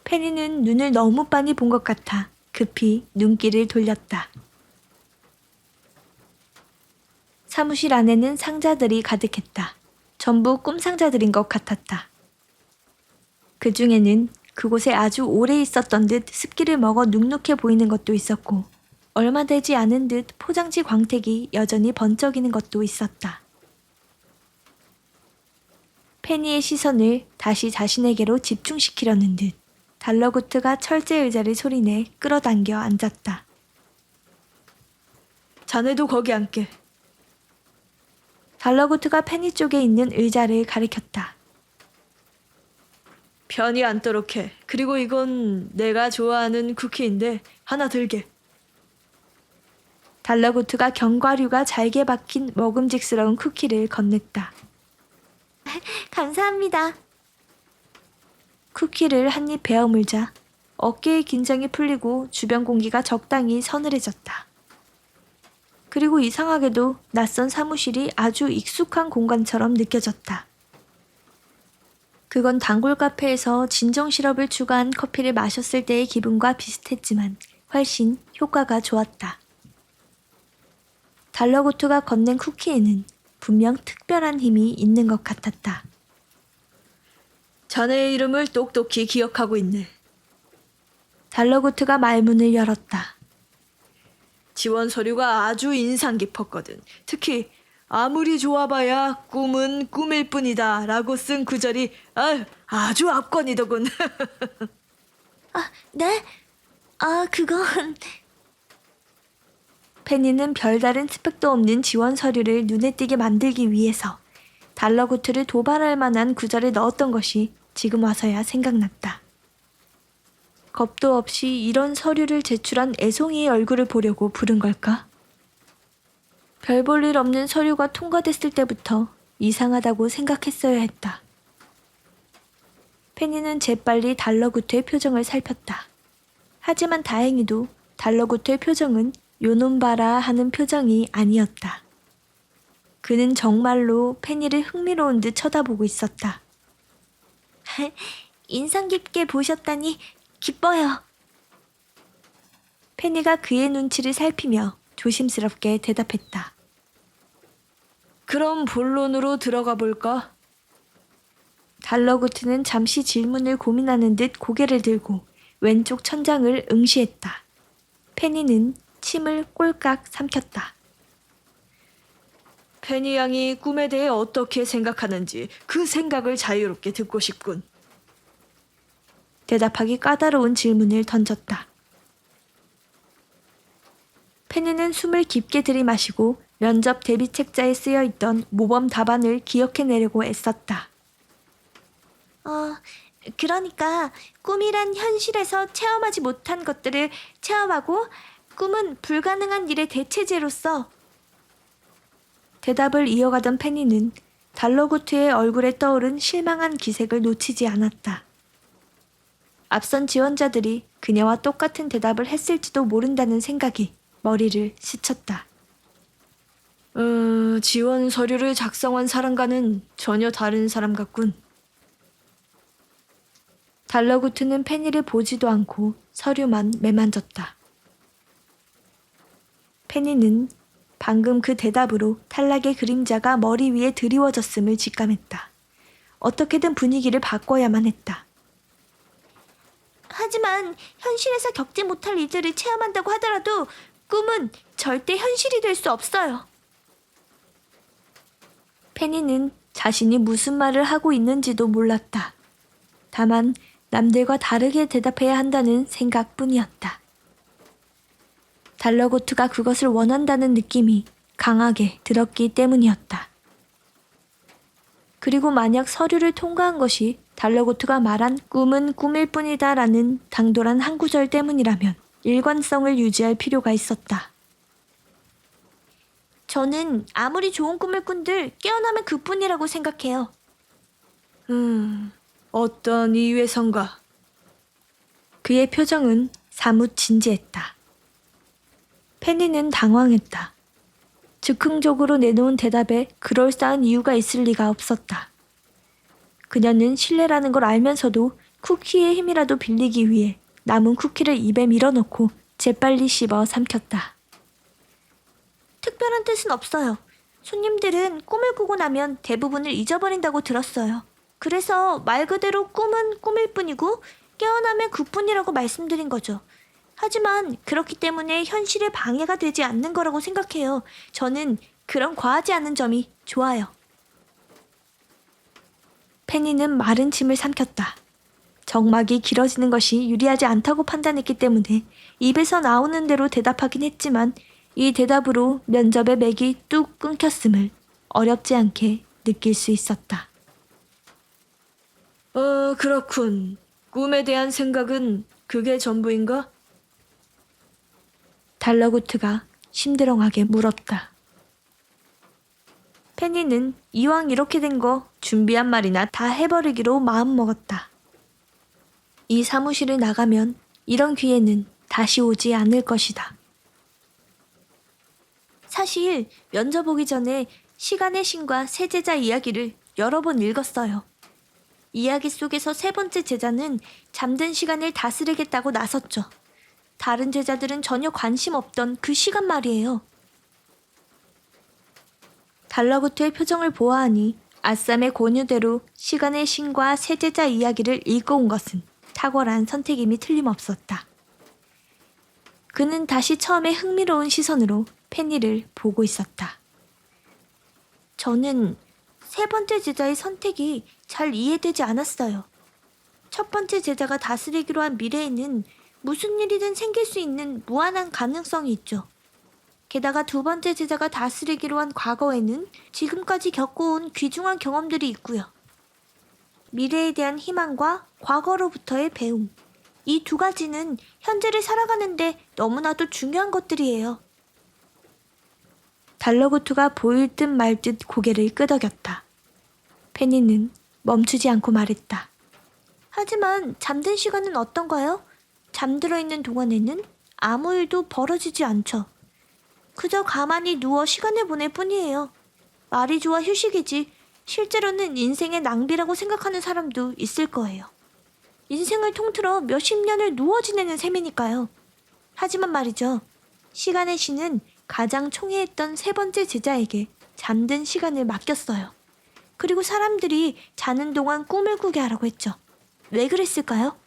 페니는 눈을 너무 빤히 본 것 같아 급히 눈길을 돌렸다. 사무실 안에는 상자들이 가득했다. 전부 꿈상자들인 것 같았다. 그 중에는 그곳에 아주 오래 있었던 듯 습기를 먹어 눅눅해 보이는 것도 있었고 얼마 되지 않은 듯 포장지 광택이 여전히 번쩍이는 것도 있었다. 페니의 시선을 다시 자신에게로 집중시키려는 듯 달러구트가 철제 의자를 소리내 끌어당겨 앉았다. 자네도 거기 앉게. 달러구트가 페니 쪽에 있는 의자를 가리켰다. 편히 앉도록 해. 그리고 이건 내가 좋아하는 쿠키인데 하나 들게. 달러구트가 견과류가 잘게 박힌 먹음직스러운 쿠키를 건넸다. 감사합니다. 쿠키를 한 입 베어 물자 어깨의 긴장이 풀리고 주변 공기가 적당히 서늘해졌다. 그리고 이상하게도 낯선 사무실이 아주 익숙한 공간처럼 느껴졌다. 그건 단골 카페에서 진정 시럽을 추가한 커피를 마셨을 때의 기분과 비슷했지만 훨씬 효과가 좋았다. 달러구트가 건넨 쿠키에는 분명 특별한 힘이 있는 것 같았다. 자네의 이름을 똑똑히 기억하고 있네. 달러구트가 말문을 열었다. 지원 서류가 아주 인상 깊었거든. 특히 아무리 좋아봐야 꿈은 꿈일 뿐이다 라고 쓴 구절이 아주 압권이더군. 네? 그건... 페니는 별다른 스펙도 없는 지원 서류를 눈에 띄게 만들기 위해서 달러구트를 도발할 만한 구절을 넣었던 것이 지금 와서야 생각났다. 겁도 없이 이런 서류를 제출한 애송이의 얼굴을 보려고 부른 걸까? 별 볼 일 없는 서류가 통과됐을 때부터 이상하다고 생각했어야 했다. 페니는 재빨리 달러구트의 표정을 살폈다. 하지만 다행히도 달러구트의 표정은 요놈 봐라 하는 표정이 아니었다. 그는 정말로 페니를 흥미로운 듯 쳐다보고 있었다. 인상 깊게 보셨다니 기뻐요. 페니가 그의 눈치를 살피며 조심스럽게 대답했다. 그럼 본론으로 들어가 볼까? 달러구트는 잠시 질문을 고민하는 듯 고개를 들고 왼쪽 천장을 응시했다. 페니는 침을 꼴깍 삼켰다. 페니 양이 꿈에 대해 어떻게 생각하는지 그 생각을 자유롭게 듣고 싶군. 대답하기 까다로운 질문을 던졌다. 페니는 숨을 깊게 들이마시고 면접 대비 책자에 쓰여 있던 모범 답안을 기억해내려고 애썼다. 그러니까 꿈이란 현실에서 체험하지 못한 것들을 체험하고 꿈은 불가능한 일의 대체제로서. 대답을 이어가던 페니는 달러구트의 얼굴에 떠오른 실망한 기색을 놓치지 않았다. 앞선 지원자들이 그녀와 똑같은 대답을 했을지도 모른다는 생각이 머리를 스쳤다. 지원 서류를 작성한 사람과는 전혀 다른 사람 같군. 달러구트는 페니를 보지도 않고 서류만 매만졌다. 페니는 방금 그 대답으로 탈락의 그림자가 머리 위에 드리워졌음을 직감했다. 어떻게든 분위기를 바꿔야만 했다. 하지만 현실에서 겪지 못할 일들을 체험한다고 하더라도 꿈은 절대 현실이 될 수 없어요. 페니는 자신이 무슨 말을 하고 있는지도 몰랐다. 다만 남들과 다르게 대답해야 한다는 생각뿐이었다. 달러구트가 그것을 원한다는 느낌이 강하게 들었기 때문이었다. 그리고 만약 서류를 통과한 것이 달러구트가 말한 꿈은 꿈일 뿐이다 라는 당돌한 한 구절 때문이라면 일관성을 유지할 필요가 있었다. 저는 아무리 좋은 꿈을 꾼들 깨어나면 그뿐이라고 생각해요. 어떤 이유에선가? 그의 표정은 사뭇 진지했다. 페니는 당황했다. 즉흥적으로 내놓은 대답에 그럴싸한 이유가 있을 리가 없었다. 그녀는 실례라는 걸 알면서도 쿠키의 힘이라도 빌리기 위해 남은 쿠키를 입에 밀어넣고 재빨리 씹어 삼켰다. 특별한 뜻은 없어요. 손님들은 꿈을 꾸고 나면 대부분을 잊어버린다고 들었어요. 그래서 말 그대로 꿈은 꿈일 뿐이고 깨어나면 그뿐이라고 말씀드린 거죠. 하지만 그렇기 때문에 현실에 방해가 되지 않는 거라고 생각해요. 저는 그런 과하지 않은 점이 좋아요. 페니는 마른 침을 삼켰다. 정막이 길어지는 것이 유리하지 않다고 판단했기 때문에 입에서 나오는 대로 대답하긴 했지만 이 대답으로 면접의 맥이 뚝 끊겼음을 어렵지 않게 느낄 수 있었다. 그렇군. 꿈에 대한 생각은 그게 전부인가? 달러구트가 심드렁하게 물었다. 페니는 이왕 이렇게 된 거 준비한 말이나 다 해버리기로 마음먹었다. 이 사무실을 나가면 이런 기회는 다시 오지 않을 것이다. 사실 면접 오기 전에 시간의 신과 세 제자 이야기를 여러 번 읽었어요. 이야기 속에서 세 번째 제자는 잠든 시간을 다스리겠다고 나섰죠. 다른 제자들은 전혀 관심 없던 그 시간 말이에요. 달러구트의 표정을 보아하니 아쌈의 권유대로 시간의 신과 세 제자 이야기를 읽어온 것은 탁월한 선택임이 틀림없었다. 그는 다시 처음에 흥미로운 시선으로 페니를 보고 있었다. 저는 세 번째 제자의 선택이 잘 이해되지 않았어요. 첫 번째 제자가 다스리기로 한 미래에는 무슨 일이든 생길 수 있는 무한한 가능성이 있죠. 게다가 두 번째 제자가 다스리기로 한 과거에는 지금까지 겪어온 귀중한 경험들이 있고요. 미래에 대한 희망과 과거로부터의 배움. 이 두 가지는 현재를 살아가는데 너무나도 중요한 것들이에요. 달러구트가 보일 듯 말 듯 고개를 끄덕였다. 페니는 멈추지 않고 말했다. 하지만 잠든 시간은 어떤가요? 잠들어 있는 동안에는 아무 일도 벌어지지 않죠. 그저 가만히 누워 시간을 보낼 뿐이에요. 말이 좋아 휴식이지 실제로는 인생의 낭비라고 생각하는 사람도 있을 거예요. 인생을 통틀어 몇십 년을 누워 지내는 셈이니까요. 하지만 말이죠. 시간의 신은 가장 총애했던 세 번째 제자에게 잠든 시간을 맡겼어요. 그리고 사람들이 자는 동안 꿈을 꾸게 하라고 했죠. 왜 그랬을까요?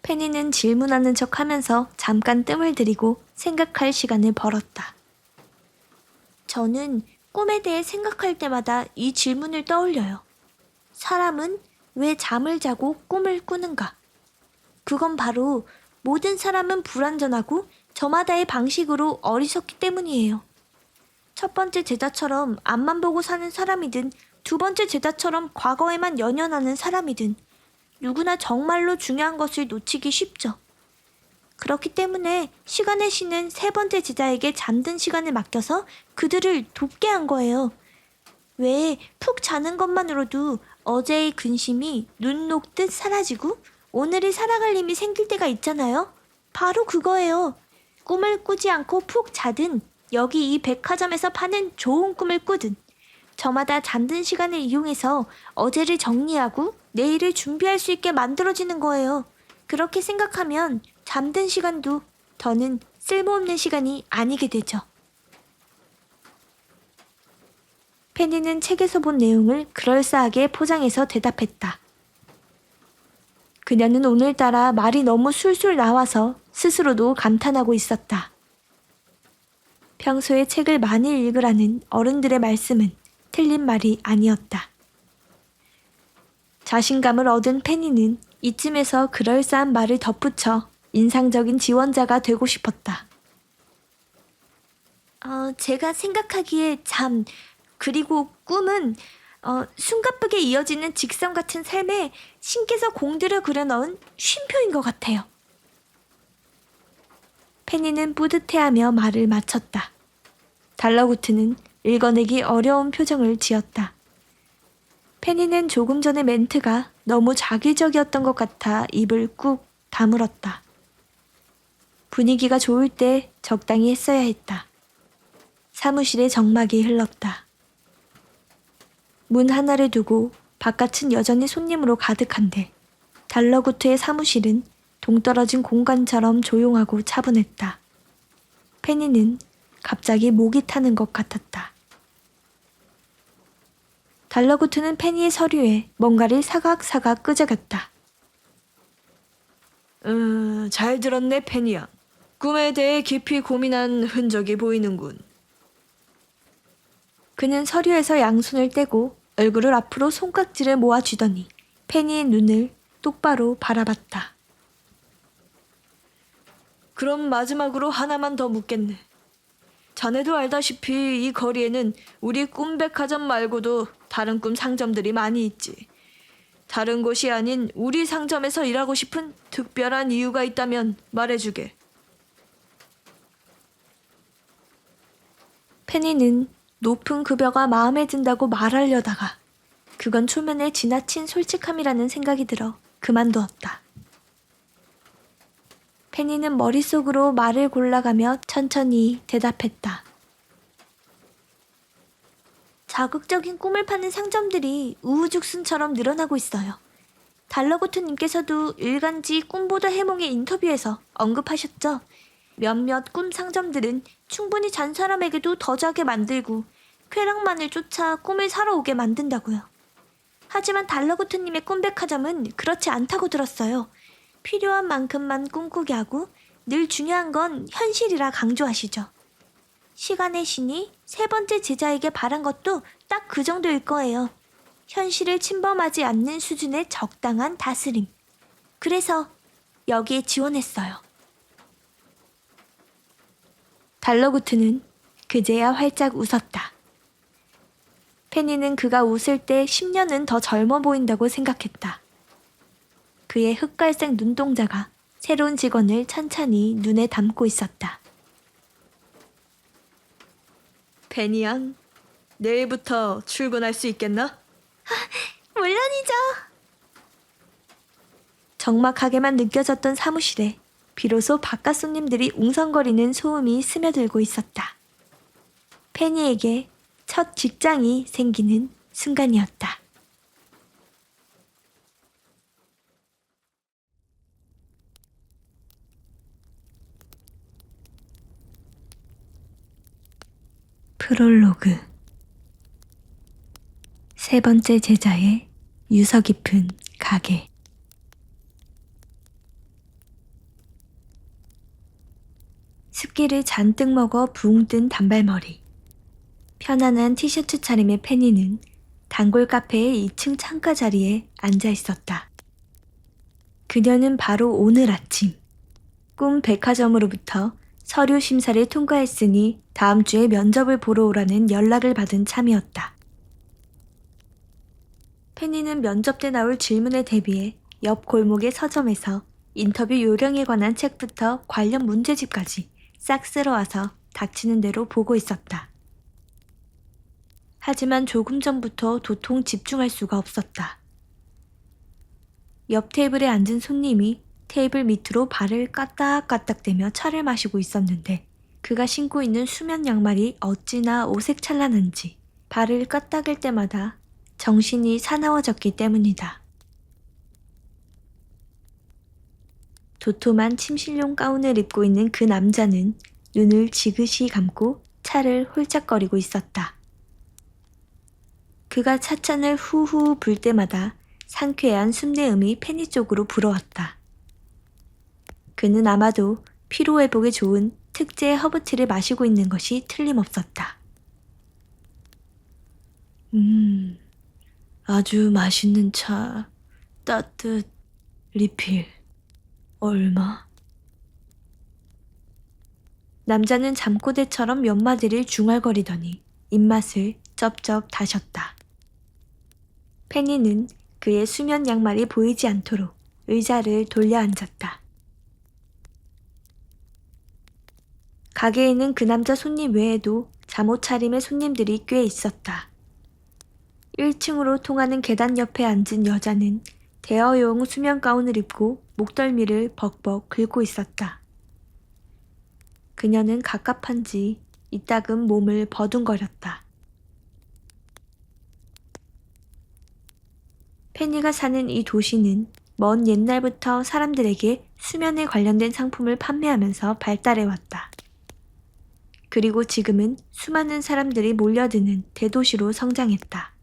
페니는 질문하는 척 하면서 잠깐 뜸을 들이고 생각할 시간을 벌었다. 저는 꿈에 대해 생각할 때마다 이 질문을 떠올려요. 사람은 왜 잠을 자고 꿈을 꾸는가? 그건 바로 모든 사람은 불완전하고 저마다의 방식으로 어리석기 때문이에요. 첫 번째 제자처럼 앞만 보고 사는 사람이든 두 번째 제자처럼 과거에만 연연하는 사람이든 누구나 정말로 중요한 것을 놓치기 쉽죠. 그렇기 때문에 시간의 신은 세 번째 제자에게 잠든 시간을 맡겨서 그들을 돕게 한 거예요. 왜 푹 자는 것만으로도 어제의 근심이 눈 녹듯 사라지고 오늘을 살아갈 힘이 생길 때가 있잖아요. 바로 그거예요. 꿈을 꾸지 않고 푹 자든 여기 이 백화점에서 파는 좋은 꿈을 꾸든 저마다 잠든 시간을 이용해서 어제를 정리하고 내일을 준비할 수 있게 만들어지는 거예요. 그렇게 생각하면 잠든 시간도 더는 쓸모없는 시간이 아니게 되죠. 페니는 책에서 본 내용을 그럴싸하게 포장해서 대답했다. 그녀는 오늘따라 말이 너무 술술 나와서 스스로도 감탄하고 있었다. 평소에 책을 많이 읽으라는 어른들의 말씀은 틀린 말이 아니었다. 자신감을 얻은 페니는 이쯤에서 그럴싸한 말을 덧붙여 인상적인 지원자가 되고 싶었다. 제가 생각하기에 잠, 그리고 꿈은 숨가쁘게 이어지는 직선 같은 삶에 신께서 공들여 그려넣은 쉼표인 것 같아요. 페니는 뿌듯해하며 말을 마쳤다. 달러구트는 읽어내기 어려운 표정을 지었다. 페니는 조금 전의 멘트가 너무 자기적이었던 것 같아 입을 꾹 다물었다. 분위기가 좋을 때 적당히 했어야 했다. 사무실에 정막이 흘렀다. 문 하나를 두고 바깥은 여전히 손님으로 가득한데 달러구트의 사무실은 동떨어진 공간처럼 조용하고 차분했다. 페니는 갑자기 목이 타는 것 같았다. 달러구트는 페니의 서류에 뭔가를 사각사각 끄적였다. 잘 들었네, 페니야. 꿈에 대해 깊이 고민한 흔적이 보이는군. 그는 서류에서 양손을 떼고 얼굴을 앞으로 손깍지를 모아쥐더니 페니의 눈을 똑바로 바라봤다. 그럼 마지막으로 하나만 더 묻겠네. 자네도 알다시피 이 거리에는 우리 꿈백화점 말고도 다른 꿈 상점들이 많이 있지. 다른 곳이 아닌 우리 상점에서 일하고 싶은 특별한 이유가 있다면 말해주게. 페니는 높은 급여가 마음에 든다고 말하려다가 그건 초면에 지나친 솔직함이라는 생각이 들어 그만두었다. 페니는 머릿속으로 말을 골라가며 천천히 대답했다. 자극적인 꿈을 파는 상점들이 우후죽순처럼 늘어나고 있어요. 달러고트님께서도 일간지 꿈보다 해몽의 인터뷰에서 언급하셨죠. 몇몇 꿈 상점들은 충분히 잔 사람에게도 더 자게 만들고 쾌락만을 쫓아 꿈을 사러 오게 만든다고요. 하지만 달러고트님의 꿈백화점은 그렇지 않다고 들었어요. 필요한 만큼만 꿈꾸게 하고 늘 중요한 건 현실이라 강조하시죠. 시간의 신이 세 번째 제자에게 바란 것도 딱 그 정도일 거예요. 현실을 침범하지 않는 수준의 적당한 다스림. 그래서 여기에 지원했어요. 달러구트는 그제야 활짝 웃었다. 페니는 그가 웃을 때 10년은 더 젊어 보인다고 생각했다. 그의 흑갈색 눈동자가 새로운 직원을 찬찬히 눈에 담고 있었다. 페니 양, 내일부터 출근할 수 있겠나? 물론이죠. 적막하게만 느껴졌던 사무실에 비로소 바깥 손님들이 웅성거리는 소음이 스며들고 있었다. 페니에게 첫 직장이 생기는 순간이었다. 프롤로그. 세 번째 제자의 유서 깊은 가게. 습기를 잔뜩 먹어 붕 뜬 단발머리. 편안한 티셔츠 차림의 페니는 단골 카페의 2층 창가 자리에 앉아 있었다. 그녀는 바로 오늘 아침 꿈 백화점으로부터 서류 심사를 통과했으니 다음 주에 면접을 보러 오라는 연락을 받은 참이었다. 페니는 면접 때 나올 질문에 대비해 옆 골목의 서점에서 인터뷰 요령에 관한 책부터 관련 문제집까지 싹 쓸어와서 닥치는 대로 보고 있었다. 하지만 조금 전부터 도통 집중할 수가 없었다. 옆 테이블에 앉은 손님이 테이블 밑으로 발을 까딱까딱대며 차를 마시고 있었는데 그가 신고 있는 수면 양말이 어찌나 오색찬란한지 발을 까딱일 때마다 정신이 사나워졌기 때문이다. 도톰한 침실용 가운을 입고 있는 그 남자는 눈을 지그시 감고 차를 홀짝거리고 있었다. 그가 차창을 후후 불 때마다 상쾌한 숨내음이 페니 쪽으로 불어왔다. 그는 아마도 피로회복에 좋은 특제 허브티를 마시고 있는 것이 틀림없었다. 아주 맛있는 차, 따뜻, 리필, 얼마? 남자는 잠꼬대처럼 몇 마디를 중얼거리더니 입맛을 쩝쩝 다셨다. 페니는 그의 수면 양말이 보이지 않도록 의자를 돌려 앉았다. 가게에는 그 남자 손님 외에도 잠옷 차림의 손님들이 꽤 있었다. 1층으로 통하는 계단 옆에 앉은 여자는 대여용 수면 가운을 입고 목덜미를 벅벅 긁고 있었다. 그녀는 갑갑한지 이따금 몸을 버둥거렸다. 페니가 사는 이 도시는 먼 옛날부터 사람들에게 수면에 관련된 상품을 판매하면서 발달해왔다. 그리고 지금은 수많은 사람들이 몰려드는 대도시로 성장했다.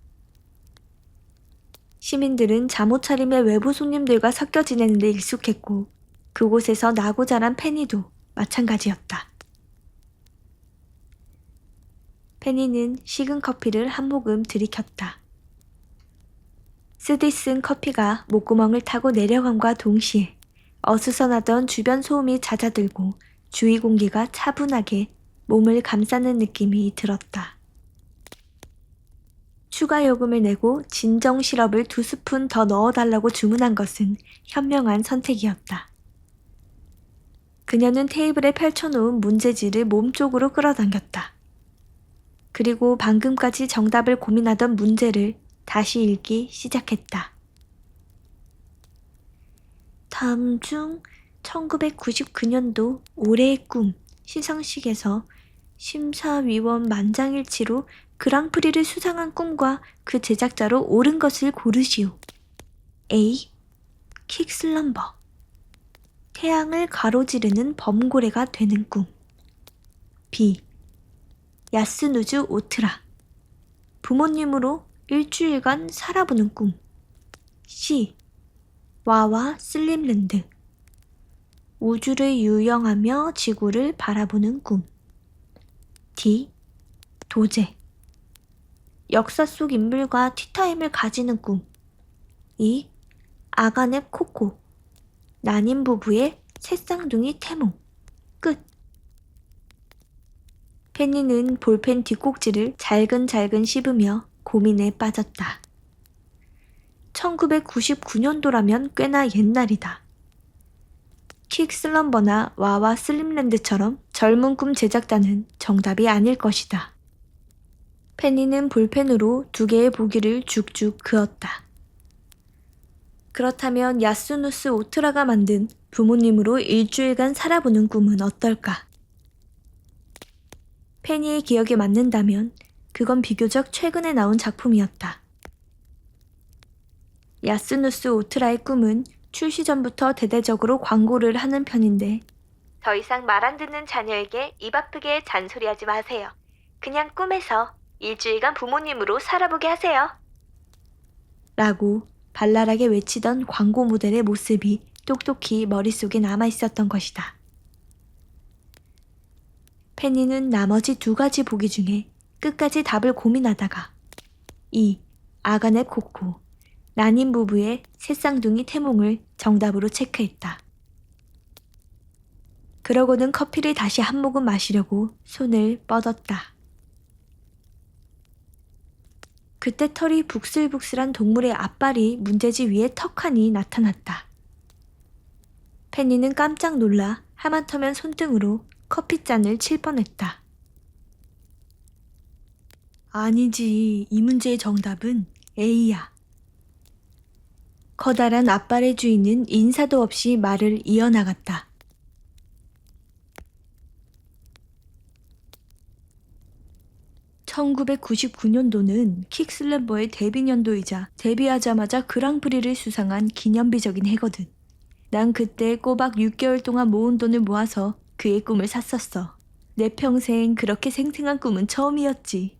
시민들은 잠옷 차림의 외부 손님들과 섞여 지내는 데 익숙했고 그곳에서 나고 자란 페니도 마찬가지였다. 페니는 식은 커피를 한 모금 들이켰다. 쓰디 쓴 커피가 목구멍을 타고 내려감과 동시에 어수선하던 주변 소음이 잦아들고 주위 공기가 차분하게 몸을 감싸는 느낌이 들었다. 추가 요금을 내고 진정 시럽을 2스푼 더 넣어달라고 주문한 것은 현명한 선택이었다. 그녀는 테이블에 펼쳐놓은 문제지를 몸쪽으로 끌어당겼다. 그리고 방금까지 정답을 고민하던 문제를 다시 읽기 시작했다. 다음 중 1999년도 올해의 꿈 시상식에서 심사위원 만장일치로 그랑프리를 수상한 꿈과 그 제작자로 옳은 것을 고르시오. A. 킥슬럼버. 태양을 가로지르는 범고래가 되는 꿈. B. 야스누즈 오트라. 부모님으로 일주일간 살아보는 꿈. C. 와와 슬림랜드. 우주를 유영하며 지구를 바라보는 꿈. D. 도제. 역사 속 인물과 티타임을 가지는 꿈. 2. 아가넵 코코. 난임 부부의 새쌍둥이 태몽. 끝. 페니는 볼펜 뒷꼭지를 잘근잘근 씹으며 고민에 빠졌다. 1999년도라면 꽤나 옛날이다. 킥슬럼버나 와와 슬림랜드처럼 젊은 꿈 제작자는 정답이 아닐 것이다. 페니는 볼펜으로 2개의 보기를 쭉쭉 그었다. 그렇다면 야스누스 오트라가 만든 부모님으로 일주일간 살아보는 꿈은 어떨까? 페니의 기억에 맞는다면 그건 비교적 최근에 나온 작품이었다. 야스누스 오트라의 꿈은 출시 전부터 대대적으로 광고를 하는 편인데 더 이상 말 안 듣는 자녀에게 입 아프게 잔소리하지 마세요. 그냥 꿈에서 일주일간 부모님으로 살아보게 하세요. 라고 발랄하게 외치던 광고 모델의 모습이 똑똑히 머릿속에 남아있었던 것이다. 페니는 나머지 2가지 보기 중에 끝까지 답을 고민하다가 이 아가네 코코, 난임 부부의 새쌍둥이 태몽을 정답으로 체크했다. 그러고는 커피를 다시 한 모금 마시려고 손을 뻗었다. 그때 털이 북슬북슬한 동물의 앞발이 문제지 위에 턱하니 나타났다. 페니는 깜짝 놀라 하마터면 손등으로 커피잔을 칠 뻔했다. 아니지, 이 문제의 정답은 A야. 커다란 앞발의 주인은 인사도 없이 말을 이어나갔다. (1999년도는) 킥슬럼버의 데뷔년도이자 데뷔하자마자 그랑프리를 수상한 기념비적인 해거든. 난 그때 꼬박 6개월 동안 모은 돈을 모아서 그의 꿈을 샀었어. 내 평생 그렇게 생생한 꿈은 처음이었지.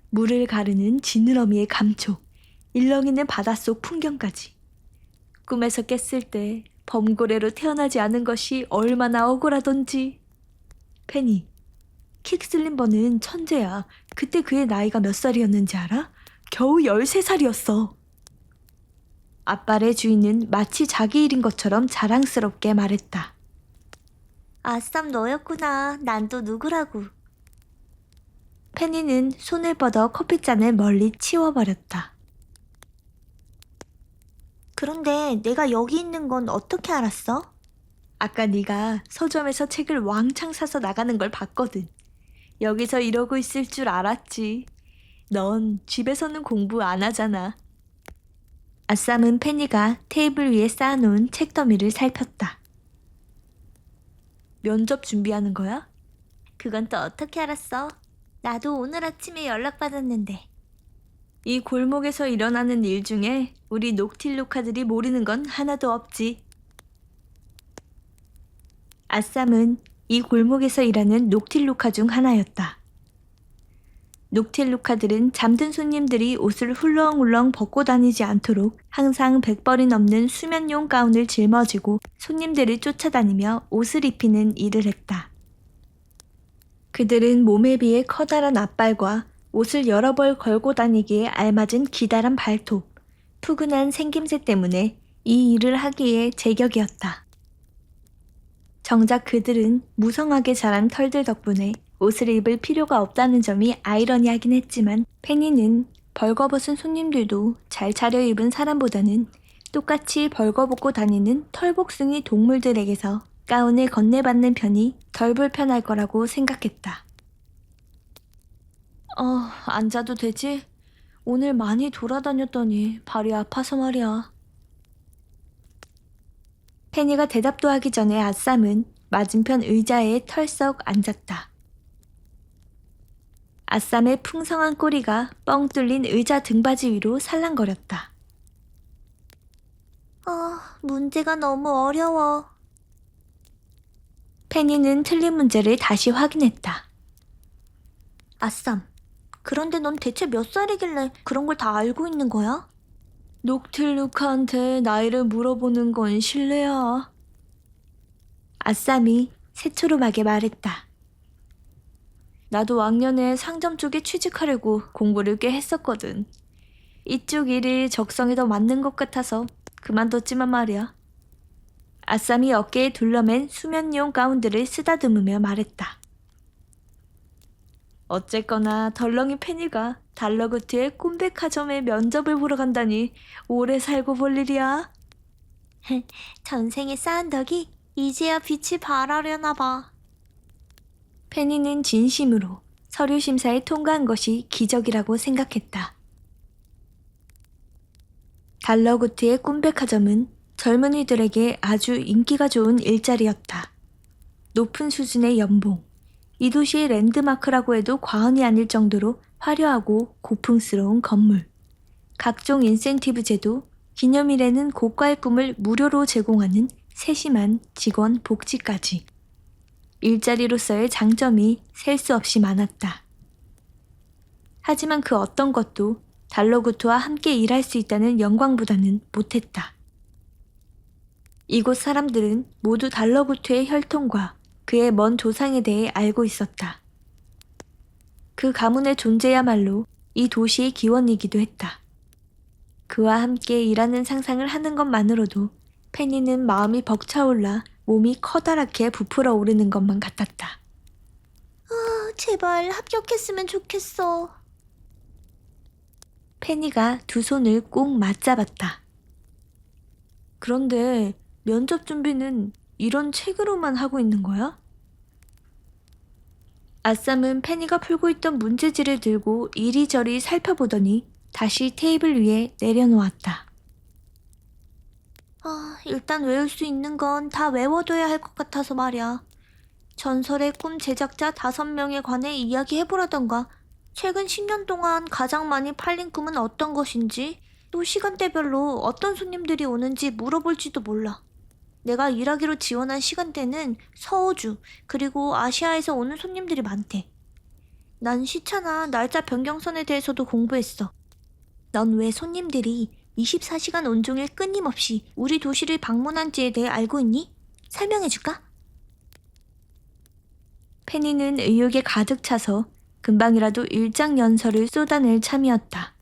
물을 가르는 지느러미의 감촉, 일렁이는 바닷속 풍경까지. 꿈에서 깼을 때 범고래로 태어나지 않은 것이 얼마나 억울하던지. 페니, 킥슬림버는 천재야. 그때 그의 나이가 몇 살이었는지 알아? 겨우 13살이었어. 앞발의 주인은 마치 자기 일인 것처럼 자랑스럽게 말했다. 아쌈 너였구나. 난 또 누구라고. 페니는 손을 뻗어 커피잔을 멀리 치워버렸다. 그런데 내가 여기 있는 건 어떻게 알았어? 아까 네가 서점에서 책을 왕창 사서 나가는 걸 봤거든. 여기서 이러고 있을 줄 알았지. 넌 집에서는 공부 안 하잖아. 아쌈은 페니가 테이블 위에 쌓아놓은 책더미를 살폈다. 면접 준비하는 거야? 그건 또 어떻게 알았어? 나도 오늘 아침에 연락받았는데. 이 골목에서 일어나는 일 중에 우리 녹틸루카들이 모르는 건 하나도 없지. 아쌈은 이 골목에서 일하는 녹틸루카 중 하나였다. 녹틸루카들은 잠든 손님들이 옷을 훌렁훌렁 벗고 다니지 않도록 항상 100벌이 넘는 수면용 가운을 짊어지고 손님들을 쫓아다니며 옷을 입히는 일을 했다. 그들은 몸에 비해 커다란 앞발과 옷을 여러 벌 걸고 다니기에 알맞은 기다란 발톱, 푸근한 생김새 때문에 이 일을 하기에 제격이었다. 정작 그들은 무성하게 자란 털들 덕분에 옷을 입을 필요가 없다는 점이 아이러니하긴 했지만 페니는 벌거벗은 손님들도 잘 차려입은 사람보다는 똑같이 벌거벗고 다니는 털복숭이 동물들에게서 가운을 건네받는 편이 덜 불편할 거라고 생각했다. 앉아도 되지? 오늘 많이 돌아다녔더니 발이 아파서 말이야. 페니가 대답도 하기 전에 아쌈은 맞은편 의자에 털썩 앉았다. 아쌈의 풍성한 꼬리가 뻥 뚫린 의자 등받이 위로 살랑거렸다. 문제가 너무 어려워. 페니는 틀린 문제를 다시 확인했다. 아쌈, 그런데 넌 대체 몇 살이길래 그런 걸 다 알고 있는 거야? 녹틸루카한테 나이를 물어보는 건 실례야. 아쌈이 새초롬하게 말했다. 나도 왕년에 상점 쪽에 취직하려고 공부를 꽤 했었거든. 이쪽 일이 적성에 더 맞는 것 같아서 그만뒀지만 말이야. 아쌈이 어깨에 둘러맨 수면용 가운들을 쓰다듬으며 말했다. 어쨌거나 덜렁이 페니가 달러구트의 꼼백화점에 면접을 보러 간다니 오래 살고 볼 일이야. 전생에 쌓은 덕이 이제야 빛이 발하려나 봐. 페니는 진심으로 서류 심사에 통과한 것이 기적이라고 생각했다. 달러구트의 꼼백화점은 젊은이들에게 아주 인기가 좋은 일자리였다. 높은 수준의 연봉, 이 도시의 랜드마크라고 해도 과언이 아닐 정도로 화려하고 고풍스러운 건물, 각종 인센티브 제도, 기념일에는 고가의 꿈을 무료로 제공하는 세심한 직원 복지까지. 일자리로서의 장점이 셀 수 없이 많았다. 하지만 그 어떤 것도 달러구트와 함께 일할 수 있다는 영광보다는 못했다. 이곳 사람들은 모두 달러구트의 혈통과 그의 먼 조상에 대해 알고 있었다. 그 가문의 존재야말로 이 도시의 기원이기도 했다. 그와 함께 일하는 상상을 하는 것만으로도 페니는 마음이 벅차올라 몸이 커다랗게 부풀어 오르는 것만 같았다. 제발 합격했으면 좋겠어. 페니가 두 손을 꼭 맞잡았다. 그런데 면접 준비는 이런 책으로만 하고 있는 거야? 아쌈은 페니가 풀고 있던 문제지를 들고 이리저리 살펴보더니 다시 테이블 위에 내려놓았다. 일단 외울 수 있는 건 다 외워둬야 할 것 같아서 말이야. 전설의 꿈 제작자 5명에 관해 이야기해보라던가, 최근 10년 동안 가장 많이 팔린 꿈은 어떤 것인지, 또 시간대별로 어떤 손님들이 오는지 물어볼지도 몰라. 내가 일하기로 지원한 시간대는 서호주, 그리고 아시아에서 오는 손님들이 많대. 난 시차나 날짜 변경선에 대해서도 공부했어. 넌 왜 손님들이 24시간 온종일 끊임없이 우리 도시를 방문한지에 대해 알고 있니? 설명해줄까? 페니는 의욕에 가득 차서 금방이라도 일장연설을 쏟아낼 참이었다.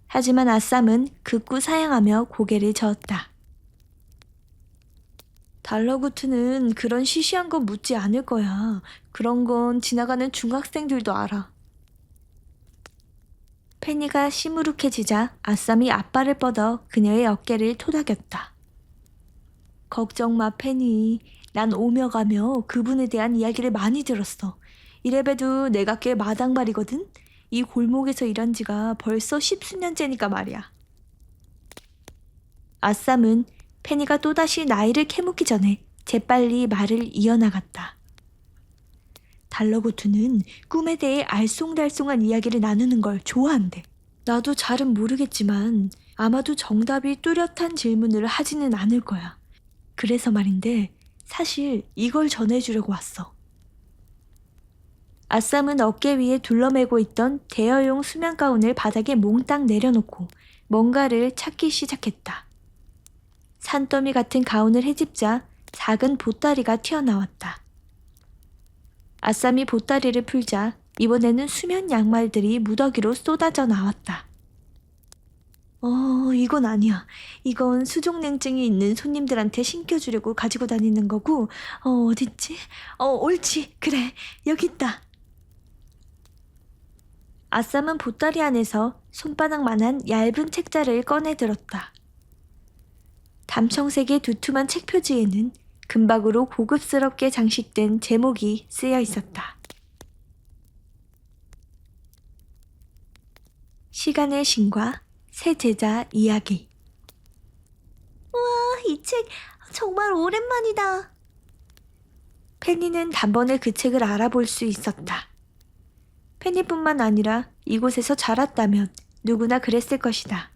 하지만 아쌈은 극구 사양하며 고개를 저었다. 달러구트는 그런 시시한 거 묻지 않을 거야. 그런 건 지나가는 중학생들도 알아. 페니가 시무룩해지자 아쌈이 앞발을 뻗어 그녀의 어깨를 토닥였다. 걱정 마, 페니. 난 오며 가며 그분에 대한 이야기를 많이 들었어. 이래봬도 내가 꽤 마당발이거든? 이 골목에서 일한 지가 벌써 10수년째니까 말이야. 아쌈은 페니가 또다시 나이를 캐묻기 전에 재빨리 말을 이어나갔다. 달러고투는 꿈에 대해 알쏭달쏭한 이야기를 나누는 걸 좋아한대. 나도 잘은 모르겠지만 아마도 정답이 뚜렷한 질문을 하지는 않을 거야. 그래서 말인데 사실 이걸 전해주려고 왔어. 아쌈은 어깨 위에 둘러매고 있던 대여용 수면 가운을 바닥에 몽땅 내려놓고 뭔가를 찾기 시작했다. 산더미 같은 가운을 헤집자 작은 보따리가 튀어나왔다. 아쌈이 보따리를 풀자 이번에는 수면 양말들이 무더기로 쏟아져 나왔다. 이건 아니야. 이건 수족냉증이 있는 손님들한테 신겨주려고 가지고 다니는 거고, 어딨지? 옳지. 그래. 여기 있다. 아쌈은 보따리 안에서 손바닥만한 얇은 책자를 꺼내 들었다. 담청색의 두툼한 책 표지에는 금박으로 고급스럽게 장식된 제목이 쓰여 있었다. 시간의 신과 새 제자 이야기. 우와, 이 책 정말 오랜만이다. 페니는 단번에 그 책을 알아볼 수 있었다. 페니뿐만 아니라 이곳에서 자랐다면 누구나 그랬을 것이다.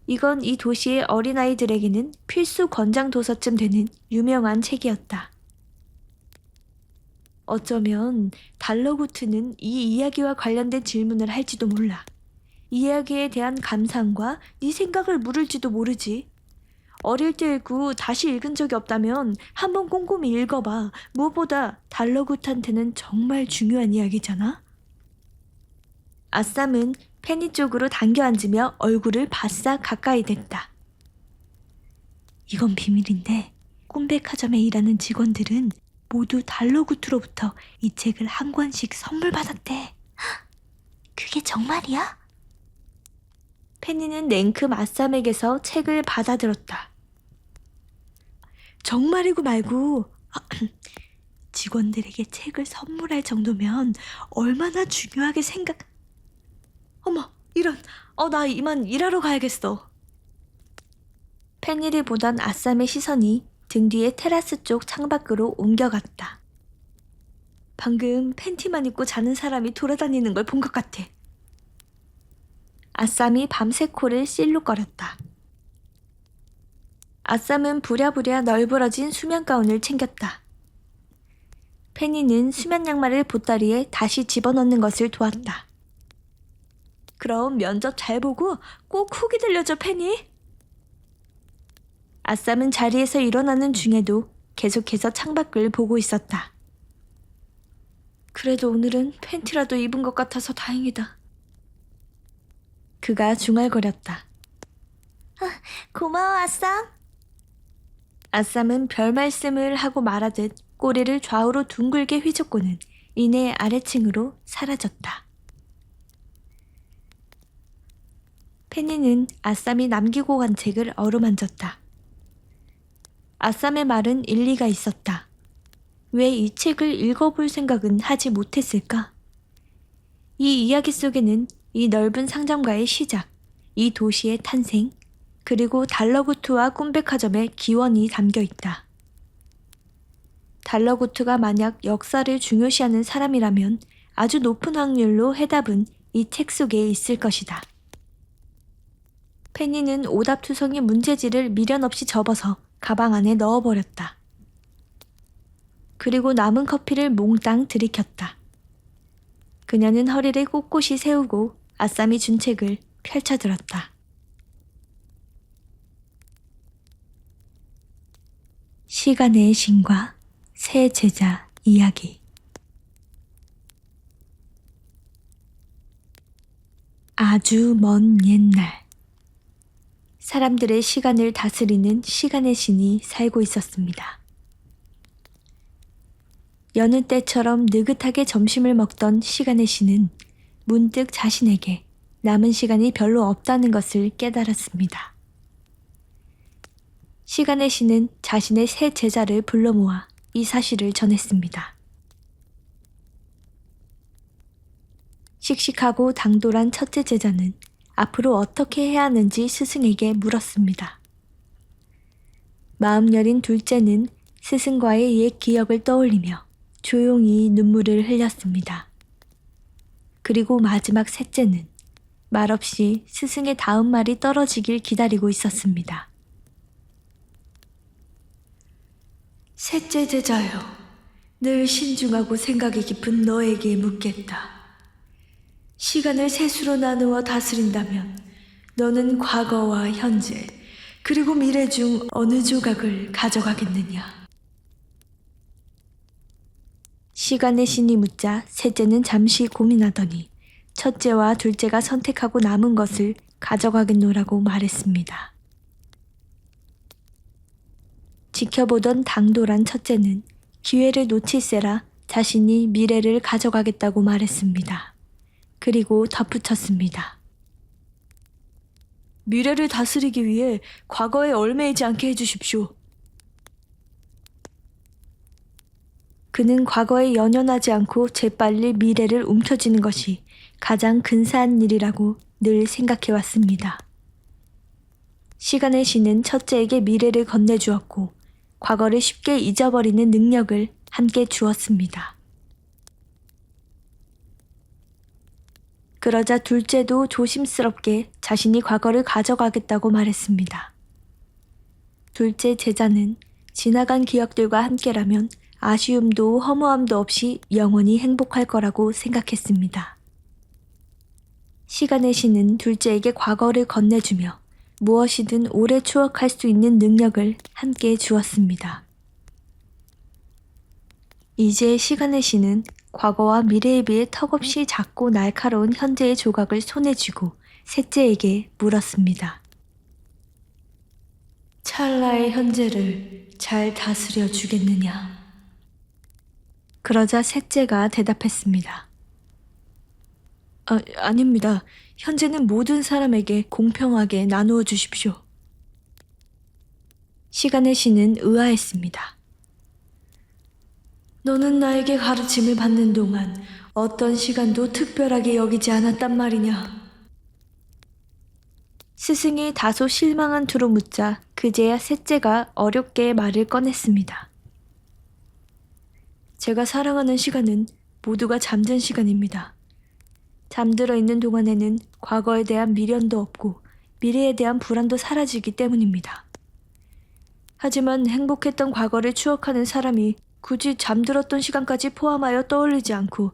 이건 이 도시의 어린아이들에게는 필수 권장 도서쯤 되는 유명한 책이었다. 어쩌면 달러구트는 이 이야기와 관련된 질문을 할지도 몰라. 이 이야기에 대한 감상과 네 생각을 물을지도 모르지. 어릴 때 읽고 다시 읽은 적이 없다면 한번 꼼꼼히 읽어봐. 무엇보다 달러구트한테는 정말 중요한 이야기잖아. 아쌈은 페니 쪽으로 당겨 앉으며 얼굴을 바싹 가까이 댔다. 이건 비밀인데 꼼백화점에 일하는 직원들은 모두 달러구트로부터 이 책을 한 권씩 선물 받았대. 그게 정말이야? 페니는 냉큼 아쌈에게서 책을 받아들었다. 정말이고 말고 직원들에게 책을 선물할 정도면 얼마나 중요하게 어머, 이런, 나 이만 일하러 가야겠어. 페니를 보던 아쌈의 시선이 등 뒤에 테라스 쪽 창밖으로 옮겨갔다. 방금 팬티만 입고 자는 사람이 돌아다니는 걸 본 것 같아. 아쌈이 밤새 코를 실룩거렸다. 아쌈은 부랴부랴 널브러진 수면 가운을 챙겼다. 페니는 수면 양말을 보따리에 다시 집어넣는 것을 도왔다. 그럼 면접 잘 보고 꼭 후기 들려줘, 페니. 아쌈은 자리에서 일어나는 중에도 계속해서 창밖을 보고 있었다. 그래도 오늘은 팬티라도 입은 것 같아서 다행이다. 그가 중얼거렸다. 고마워, 아쌈. 아쌈은 별 말씀을 하고 말하듯 꼬리를 좌우로 둥글게 휘젓고는 이내 아래층으로 사라졌다. 페니는 아쌈이 남기고 간 책을 어루만졌다. 아쌈의 말은 일리가 있었다. 왜 이 책을 읽어볼 생각은 하지 못했을까? 이 이야기 속에는 이 넓은 상점가의 시작, 이 도시의 탄생, 그리고 달러구트와 꿈백화점의 기원이 담겨 있다. 달러구트가 만약 역사를 중요시하는 사람이라면 아주 높은 확률로 해답은 이 책 속에 있을 것이다. 페니는 오답투성이 문제지를 미련 없이 접어서 가방 안에 넣어버렸다. 그리고 남은 커피를 몽땅 들이켰다. 그녀는 허리를 꼿꼿이 세우고 아쌈이 준 책을 펼쳐들었다. 시간의 신과 새 제자 이야기. 아주 먼 옛날, 사람들의 시간을 다스리는 시간의 신이 살고 있었습니다. 여느 때처럼 느긋하게 점심을 먹던 시간의 신은 문득 자신에게 남은 시간이 별로 없다는 것을 깨달았습니다. 시간의 신은 자신의 새 제자를 불러 모아 이 사실을 전했습니다. 씩씩하고 당돌한 첫째 제자는 앞으로 어떻게 해야 하는지 스승에게 물었습니다. 마음 여린 둘째는 스승과의 옛 기억을 떠올리며 조용히 눈물을 흘렸습니다. 그리고 마지막 셋째는 말없이 스승의 다음 말이 떨어지길 기다리고 있었습니다. 셋째 제자여, 늘 신중하고 생각이 깊은 너에게 묻겠다. 시간을 셋으로 나누어 다스린다면 너는 과거와 현재, 그리고 미래 중 어느 조각을 가져가겠느냐? 시간의 신이 묻자 셋째는 잠시 고민하더니 첫째와 둘째가 선택하고 남은 것을 가져가겠노라고 말했습니다. 지켜보던 당돌한 첫째는 기회를 놓칠세라 자신이 미래를 가져가겠다고 말했습니다. 그리고 덧붙였습니다. 미래를 다스리기 위해 과거에 얽매이지 않게 해주십시오. 그는 과거에 연연하지 않고 재빨리 미래를 움켜쥐는 것이 가장 근사한 일이라고 늘 생각해왔습니다. 시간의 신은 첫째에게 미래를 건네주었고 과거를 쉽게 잊어버리는 능력을 함께 주었습니다. 그러자 둘째도 조심스럽게 자신이 과거를 가져가겠다고 말했습니다. 둘째 제자는 지나간 기억들과 함께라면 아쉬움도 허무함도 없이 영원히 행복할 거라고 생각했습니다. 시간의 신은 둘째에게 과거를 건네주며 무엇이든 오래 추억할 수 있는 능력을 함께 주었습니다. 이제 시간의 신은 과거와 미래에 비해 턱없이 작고 날카로운 현재의 조각을 손에 쥐고 셋째에게 물었습니다. 찰나의 현재를 잘 다스려 주겠느냐? 그러자 셋째가 대답했습니다. 아닙니다. 현재는 모든 사람에게 공평하게 나누어 주십시오. 시간의 신은 의아했습니다. 너는 나에게 가르침을 받는 동안 어떤 시간도 특별하게 여기지 않았단 말이냐? 스승이 다소 실망한 투로 묻자 그제야 셋째가 어렵게 말을 꺼냈습니다. 제가 사랑하는 시간은 모두가 잠든 시간입니다. 잠들어 있는 동안에는 과거에 대한 미련도 없고 미래에 대한 불안도 사라지기 때문입니다. 하지만 행복했던 과거를 추억하는 사람이 굳이 잠들었던 시간까지 포함하여 떠올리지 않고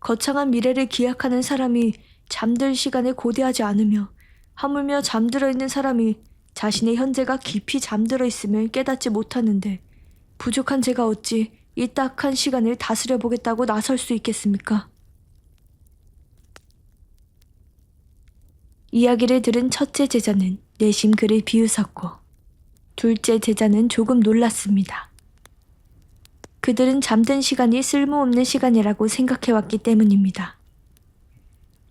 거창한 미래를 기약하는 사람이 잠들 시간을 고대하지 않으며 하물며 잠들어 있는 사람이 자신의 현재가 깊이 잠들어 있음을 깨닫지 못하는데 부족한 제가 어찌 이 딱한 시간을 다스려 보겠다고 나설 수 있겠습니까? 이야기를 들은 첫째 제자는 내심 그를 비웃었고 둘째 제자는 조금 놀랐습니다. 그들은 잠든 시간이 쓸모없는 시간이라고 생각해왔기 때문입니다.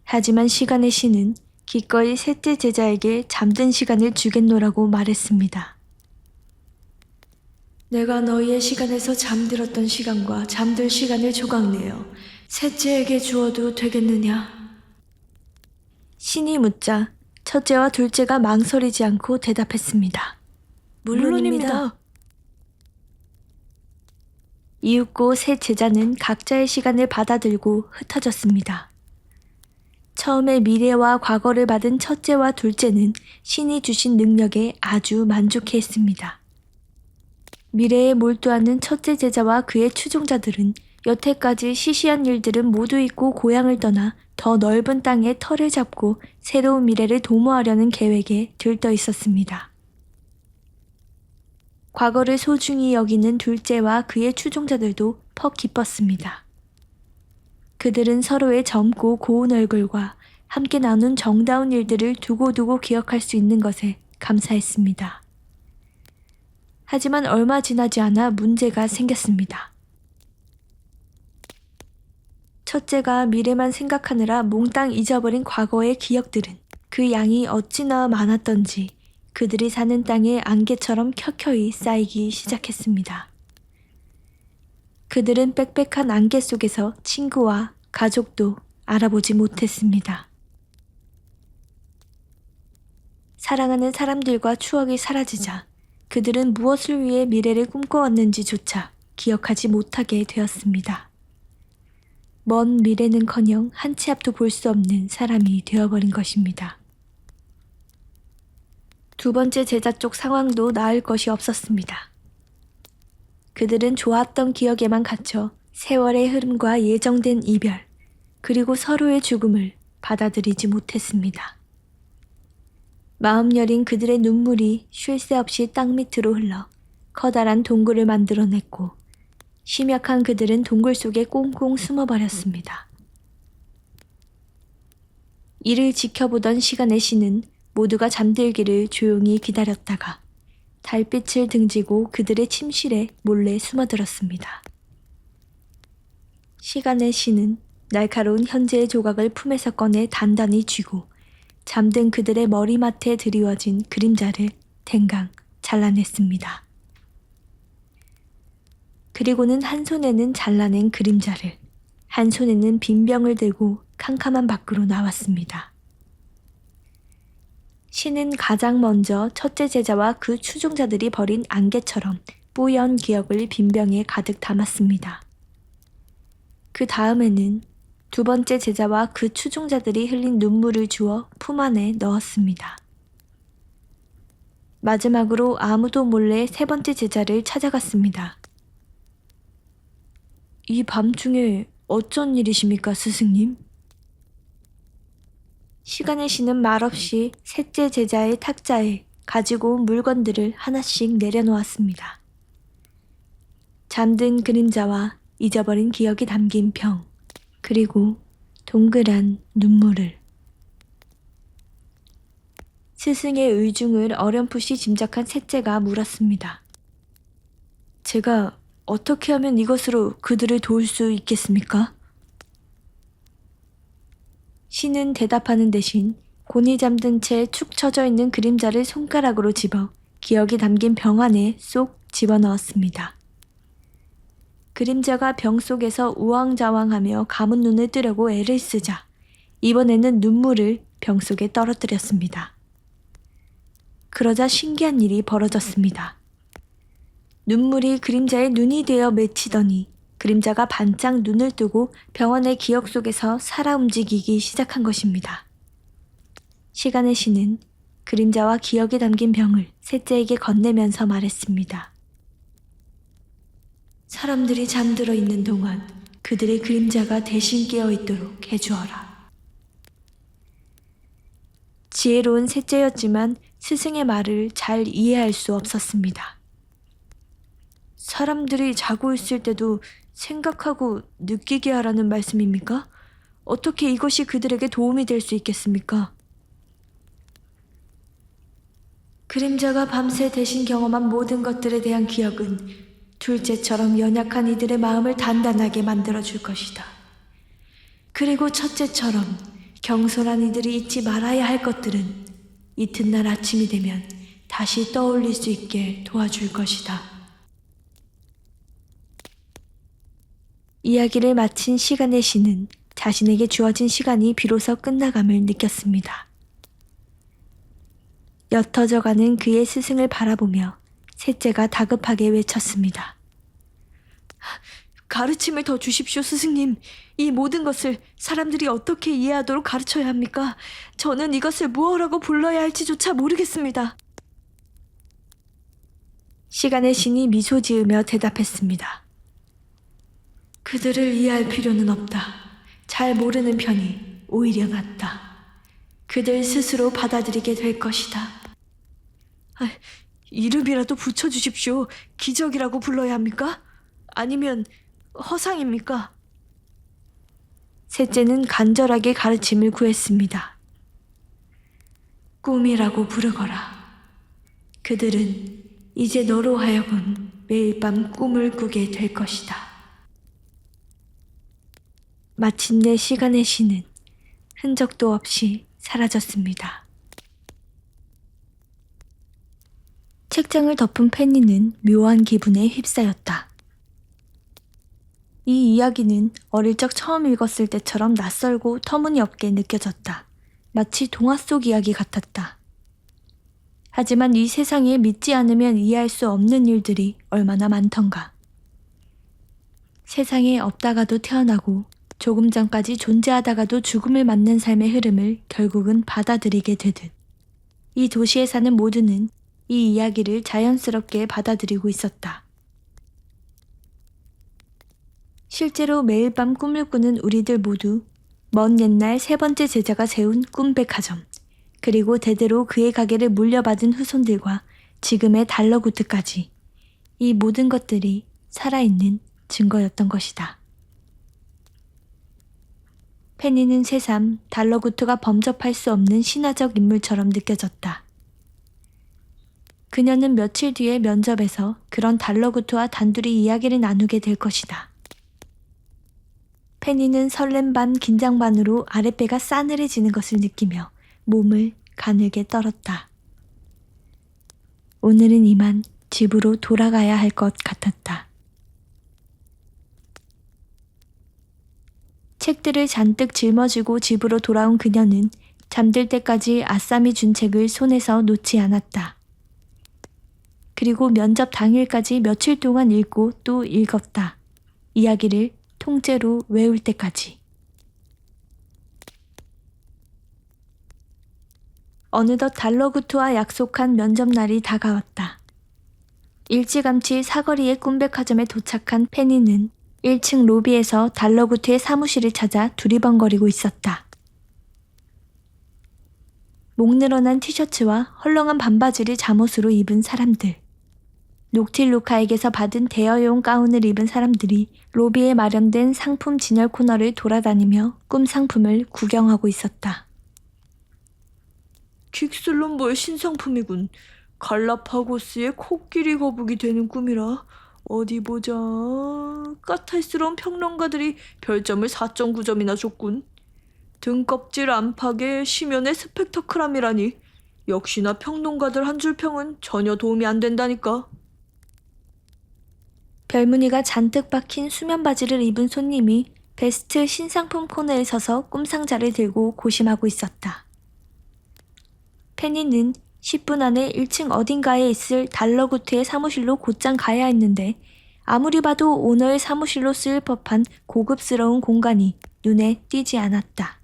하지만 시간의 신은 기꺼이 셋째 제자에게 잠든 시간을 주겠노라고 말했습니다. 내가 너희의 시간에서 잠들었던 시간과 잠들 시간을 조각내어 셋째에게 주어도 되겠느냐? 신이 묻자 첫째와 둘째가 망설이지 않고 대답했습니다. 물론입니다. 이윽고 세 제자는 각자의 시간을 받아들고 흩어졌습니다. 처음에 미래와 과거를 받은 첫째와 둘째는 신이 주신 능력에 아주 만족해했습니다. 미래에 몰두하는 첫째 제자와 그의 추종자들은 여태까지 시시한 일들은 모두 잊고 고향을 떠나 더 넓은 땅에 터를 잡고 새로운 미래를 도모하려는 계획에 들떠 있었습니다. 과거를 소중히 여기는 둘째와 그의 추종자들도 퍽 기뻤습니다. 그들은 서로의 젊고 고운 얼굴과 함께 나눈 정다운 일들을 두고두고 기억할 수 있는 것에 감사했습니다. 하지만 얼마 지나지 않아 문제가 생겼습니다. 첫째가 미래만 생각하느라 몽땅 잊어버린 과거의 기억들은 그 양이 어찌나 많았던지 그들이 사는 땅에 안개처럼 켜켜이 쌓이기 시작했습니다. 그들은 빽빽한 안개 속에서 친구와 가족도 알아보지 못했습니다. 사랑하는 사람들과 추억이 사라지자 그들은 무엇을 위해 미래를 꿈꿔왔는지조차 기억하지 못하게 되었습니다. 먼 미래는커녕 한 치 앞도 볼 수 없는 사람이 되어버린 것입니다. 두 번째 제자 쪽 상황도 나을 것이 없었습니다. 그들은 좋았던 기억에만 갇혀 세월의 흐름과 예정된 이별, 그리고 서로의 죽음을 받아들이지 못했습니다. 마음 여린 그들의 눈물이 쉴 새 없이 땅 밑으로 흘러 커다란 동굴을 만들어냈고 심약한 그들은 동굴 속에 꽁꽁 숨어버렸습니다. 이를 지켜보던 시간의 신은 모두가 잠들기를 조용히 기다렸다가 달빛을 등지고 그들의 침실에 몰래 숨어들었습니다. 시간의 신은 날카로운 현재의 조각을 품에서 꺼내 단단히 쥐고 잠든 그들의 머리맡에 드리워진 그림자를 댕강 잘라냈습니다. 그리고는 한 손에는 잘라낸 그림자를, 한 손에는 빈병을 들고 캄캄한 밖으로 나왔습니다. 신은 가장 먼저 첫째 제자와 그 추종자들이 버린 안개처럼 뽀얀 기억을 빈병에 가득 담았습니다. 그 다음에는 두 번째 제자와 그 추종자들이 흘린 눈물을 주워 품 안에 넣었습니다. 마지막으로 아무도 몰래 세 번째 제자를 찾아갔습니다. 이 밤중에 어쩐 일이십니까, 스승님? 시간의 신은 말없이 셋째 제자의 탁자에 가지고 온 물건들을 하나씩 내려놓았습니다. 잠든 그림자와 잊어버린 기억이 담긴 병, 그리고 동그란 눈물을. 스승의 의중을 어렴풋이 짐작한 셋째가 물었습니다. 제가 어떻게 하면 이것으로 그들을 도울 수 있겠습니까? 신은 대답하는 대신 곤히 잠든 채 축 처져 있는 그림자를 손가락으로 집어 기억이 담긴 병 안에 쏙 집어넣었습니다. 그림자가 병 속에서 우왕좌왕하며 감은 눈을 뜨려고 애를 쓰자 이번에는 눈물을 병 속에 떨어뜨렸습니다. 그러자 신기한 일이 벌어졌습니다. 눈물이 그림자의 눈이 되어 맺히더니 그림자가 반짝 눈을 뜨고 병원의 기억 속에서 살아 움직이기 시작한 것입니다. 시간의 신은 그림자와 기억이 담긴 병을 셋째에게 건네면서 말했습니다. 사람들이 잠들어 있는 동안 그들의 그림자가 대신 깨어 있도록 해주어라. 지혜로운 셋째였지만 스승의 말을 잘 이해할 수 없었습니다. 사람들이 자고 있을 때도 생각하고 느끼게 하라는 말씀입니까? 어떻게 이것이 그들에게 도움이 될 수 있겠습니까? 그림자가 밤새 대신 경험한 모든 것들에 대한 기억은 둘째처럼 연약한 이들의 마음을 단단하게 만들어줄 것이다. 그리고 첫째처럼 경솔한 이들이 잊지 말아야 할 것들은 이튿날 아침이 되면 다시 떠올릴 수 있게 도와줄 것이다. 이야기를 마친 시간의 신은 자신에게 주어진 시간이 비로소 끝나감을 느꼈습니다. 옅어져가는 그의 스승을 바라보며 셋째가 다급하게 외쳤습니다. 가르침을 더 주십시오, 스승님. 이 모든 것을 사람들이 어떻게 이해하도록 가르쳐야 합니까? 저는 이것을 무엇라고 불러야 할지조차 모르겠습니다. 시간의 신이 미소 지으며 대답했습니다. 그들을 이해할 필요는 없다. 잘 모르는 편이 오히려 낫다. 그들 스스로 받아들이게 될 것이다. 이름이라도 붙여주십시오. 기적이라고 불러야 합니까? 아니면 허상입니까? 셋째는 간절하게 가르침을 구했습니다. 꿈이라고 부르거라. 그들은 이제 너로 하여금 매일 밤 꿈을 꾸게 될 것이다. 마침내 시간의 신은 흔적도 없이 사라졌습니다. 책장을 덮은 페니는 묘한 기분에 휩싸였다. 이 이야기는 어릴 적 처음 읽었을 때처럼 낯설고 터무니없게 느껴졌다. 마치 동화 속 이야기 같았다. 하지만 이 세상에 믿지 않으면 이해할 수 없는 일들이 얼마나 많던가. 세상에 없다가도 태어나고 조금 전까지 존재하다가도 죽음을 맞는 삶의 흐름을 결국은 받아들이게 되듯 이 도시에 사는 모두는 이 이야기를 자연스럽게 받아들이고 있었다. 실제로 매일 밤 꿈을 꾸는 우리들 모두 먼 옛날 세 번째 제자가 세운 꿈백화점, 그리고 대대로 그의 가게를 물려받은 후손들과 지금의 달러구트까지 이 모든 것들이 살아있는 증거였던 것이다. 페니는 새삼 달러구트가 범접할 수 없는 신화적 인물처럼 느껴졌다. 그녀는 며칠 뒤에 면접에서 그런 달러구트와 단둘이 이야기를 나누게 될 것이다. 페니는 설렘 반 긴장 반으로 아랫배가 싸늘해지는 것을 느끼며 몸을 가늘게 떨었다. 오늘은 이만 집으로 돌아가야 할 것 같았다. 책들을 잔뜩 짊어지고 집으로 돌아온 그녀는 잠들 때까지 아쌈이 준 책을 손에서 놓지 않았다. 그리고 면접 당일까지 며칠 동안 읽고 또 읽었다. 이야기를 통째로 외울 때까지. 어느덧 달러구트와 약속한 면접날이 다가왔다. 일찌감치 사거리의 꿈백화점에 도착한 페니는 1층 로비에서 달러구트의 사무실을 찾아 두리번거리고 있었다. 목 늘어난 티셔츠와 헐렁한 반바지를 잠옷으로 입은 사람들. 녹틸루카에게서 받은 대여용 가운을 입은 사람들이 로비에 마련된 상품 진열 코너를 돌아다니며 꿈 상품을 구경하고 있었다. 긱슬럼버의 신상품이군. 갈라파고스의 코끼리 거북이 되는 꿈이라. 어디 보자. 까탈스러운 평론가들이 별점을 4.9점이나 줬군. 등껍질 안팎의 심연의 스펙터클함이라니. 역시나 평론가들 한 줄 평은 전혀 도움이 안 된다니까. 별무늬가 잔뜩 박힌 수면 바지를 입은 손님이 베스트 신상품 코너에 서서 꿈상자를 들고 고심하고 있었다. 페니는 10분 안에 1층 어딘가에 있을 달러구트의 사무실로 곧장 가야 했는데 아무리 봐도 오너의 사무실로 쓰일 법한 고급스러운 공간이 눈에 띄지 않았다.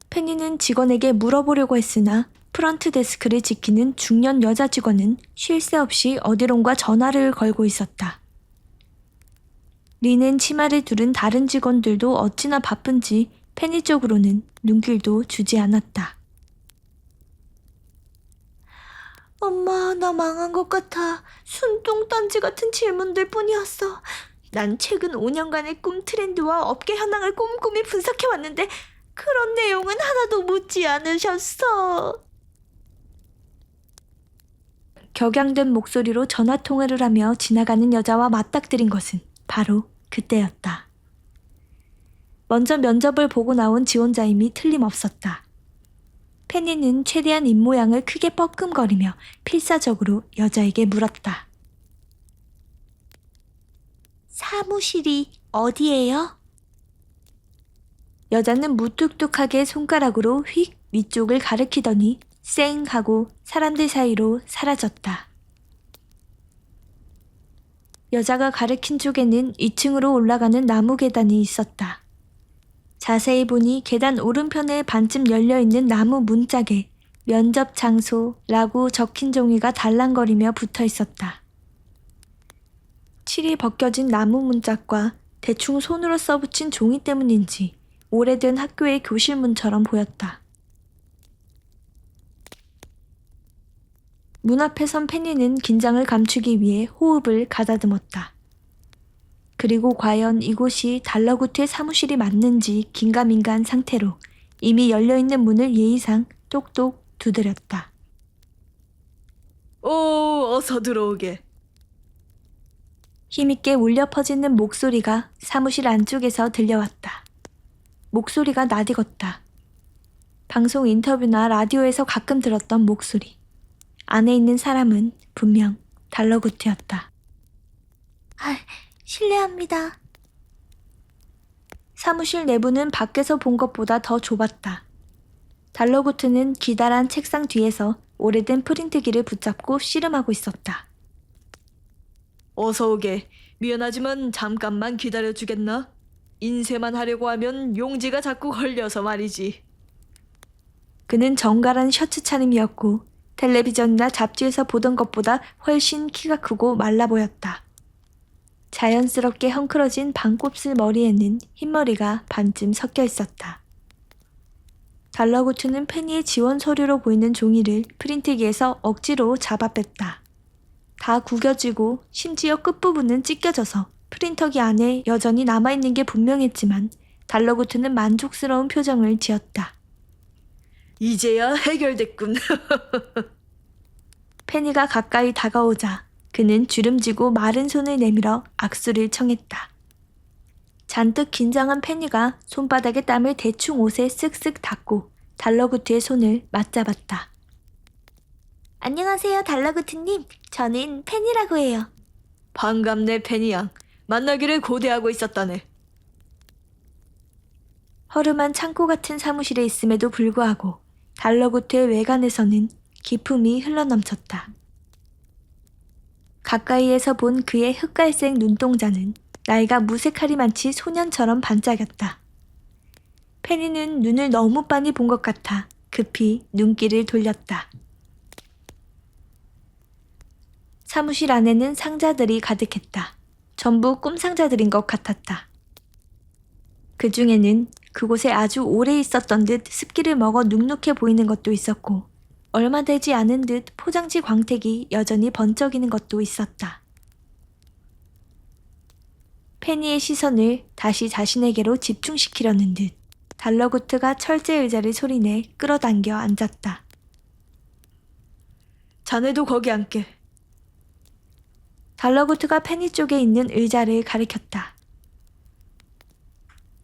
페니는 직원에게 물어보려고 했으나 프런트 데스크를 지키는 중년 여자 직원은 쉴 새 없이 어디론가 전화를 걸고 있었다. 리넨 치마를 두른 다른 직원들도 어찌나 바쁜지 페니 쪽으로는 눈길도 주지 않았다. 엄마, 나 망한 것 같아. 순똥단지 같은 질문들 뿐이었어. 난 최근 5년간의 꿈 트렌드와 업계 현황을 꼼꼼히 분석해왔는데 그런 내용은 하나도 묻지 않으셨어. 격양된 목소리로 전화통화를 하며 지나가는 여자와 맞닥뜨린 것은 바로 그때였다. 먼저 면접을 보고 나온 지원자임이 틀림없었다. 페니는 최대한 입모양을 크게 뻐끔거리며 필사적으로 여자에게 물었다. 사무실이 어디예요? 여자는 무뚝뚝하게 손가락으로 휙 위쪽을 가리키더니 쌩 하고 사람들 사이로 사라졌다. 여자가 가리킨 쪽에는 2층으로 올라가는 나무 계단이 있었다. 자세히 보니 계단 오른편에 반쯤 열려있는 나무 문짝에 면접 장소라고 적힌 종이가 달랑거리며 붙어 있었다. 칠이 벗겨진 나무 문짝과 대충 손으로 써붙인 종이 때문인지 오래된 학교의 교실문처럼 보였다. 문 앞에 선 페니는 긴장을 감추기 위해 호흡을 가다듬었다. 그리고 과연 이곳이 달러구트의 사무실이 맞는지 긴가민가한 상태로 이미 열려있는 문을 예의상 똑똑 두드렸다. 어서 들어오게. 힘있게 울려 퍼지는 목소리가 사무실 안쪽에서 들려왔다. 목소리가 낯익었다. 방송 인터뷰나 라디오에서 가끔 들었던 목소리. 안에 있는 사람은 분명 달러구트였다. 실례합니다. 사무실 내부는 밖에서 본 것보다 더 좁았다. 달러구트는 기다란 책상 뒤에서 오래된 프린트기를 붙잡고 씨름하고 있었다. 어서 오게. 미안하지만 잠깐만 기다려주겠나? 인쇄만 하려고 하면 용지가 자꾸 걸려서 말이지. 그는 정갈한 셔츠 차림이었고 텔레비전이나 잡지에서 보던 것보다 훨씬 키가 크고 말라 보였다. 자연스럽게 헝클어진 반곱슬 머리에는 흰머리가 반쯤 섞여 있었다. 달러구트는 페니의 지원 서류로 보이는 종이를 프린트기에서 억지로 잡아 뺐다. 다 구겨지고 심지어 끝부분은 찢겨져서 프린터기 안에 여전히 남아있는 게 분명했지만 달러구트는 만족스러운 표정을 지었다. 이제야 해결됐군. 페니가 가까이 다가오자 그는 주름지고 마른 손을 내밀어 악수를 청했다. 잔뜩 긴장한 페니가 손바닥에 땀을 대충 옷에 쓱쓱 닦고 달러구트의 손을 맞잡았다. 안녕하세요, 달러구트님. 저는 페니라고 해요. 반갑네, 페니 양. 만나기를 고대하고 있었다네. 허름한 창고 같은 사무실에 있음에도 불구하고 달러구트의 외관에서는 기품이 흘러넘쳤다. 가까이에서 본 그의 흑갈색 눈동자는 나이가 무색하리 많지 소년처럼 반짝였다. 페니는 눈을 너무 빤히 본 것 같아 급히 눈길을 돌렸다. 사무실 안에는 상자들이 가득했다. 전부 꿈상자들인 것 같았다. 그 중에는 그곳에 아주 오래 있었던 듯 습기를 먹어 눅눅해 보이는 것도 있었고 얼마 되지 않은 듯 포장지 광택이 여전히 번쩍이는 것도 있었다. 페니의 시선을 다시 자신에게로 집중시키려는 듯 달러구트가 철제 의자를 소리내 끌어당겨 앉았다. 자네도 거기 앉게. 달러구트가 페니 쪽에 있는 의자를 가리켰다.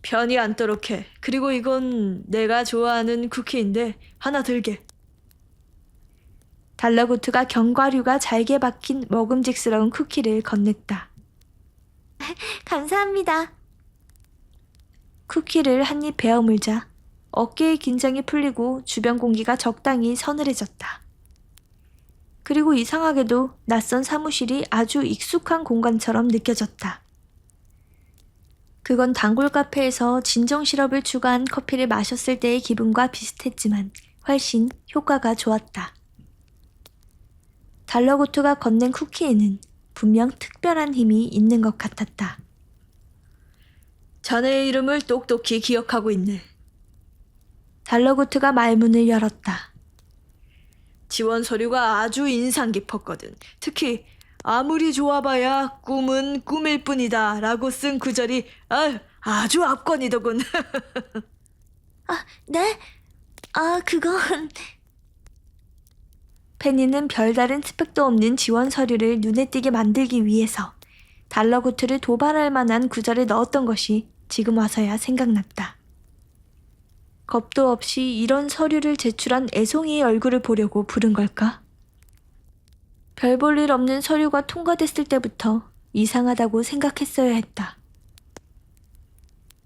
편히 앉도록 해. 그리고 이건 내가 좋아하는 쿠키인데 하나 들게. 달러구트가 견과류가 잘게 박힌 먹음직스러운 쿠키를 건넸다. 감사합니다. 쿠키를 한 입 베어 물자 어깨의 긴장이 풀리고 주변 공기가 적당히 서늘해졌다. 그리고 이상하게도 낯선 사무실이 아주 익숙한 공간처럼 느껴졌다. 그건 단골 카페에서 진정 시럽을 추가한 커피를 마셨을 때의 기분과 비슷했지만 훨씬 효과가 좋았다. 달러구트가 건넨 쿠키에는 분명 특별한 힘이 있는 것 같았다. 자네의 이름을 똑똑히 기억하고 있네. 달러구트가 말문을 열었다. 지원 서류가 아주 인상 깊었거든. 특히 아무리 좋아봐야 꿈은 꿈일 뿐이다 라고 쓴 구절이 아주 압권이더군. 네? 그건... 페니는 별다른 스펙도 없는 지원 서류를 눈에 띄게 만들기 위해서 달러구트를 도발할 만한 구절을 넣었던 것이 지금 와서야 생각났다. 겁도 없이 이런 서류를 제출한 애송이의 얼굴을 보려고 부른 걸까? 별 볼 일 없는 서류가 통과됐을 때부터 이상하다고 생각했어야 했다.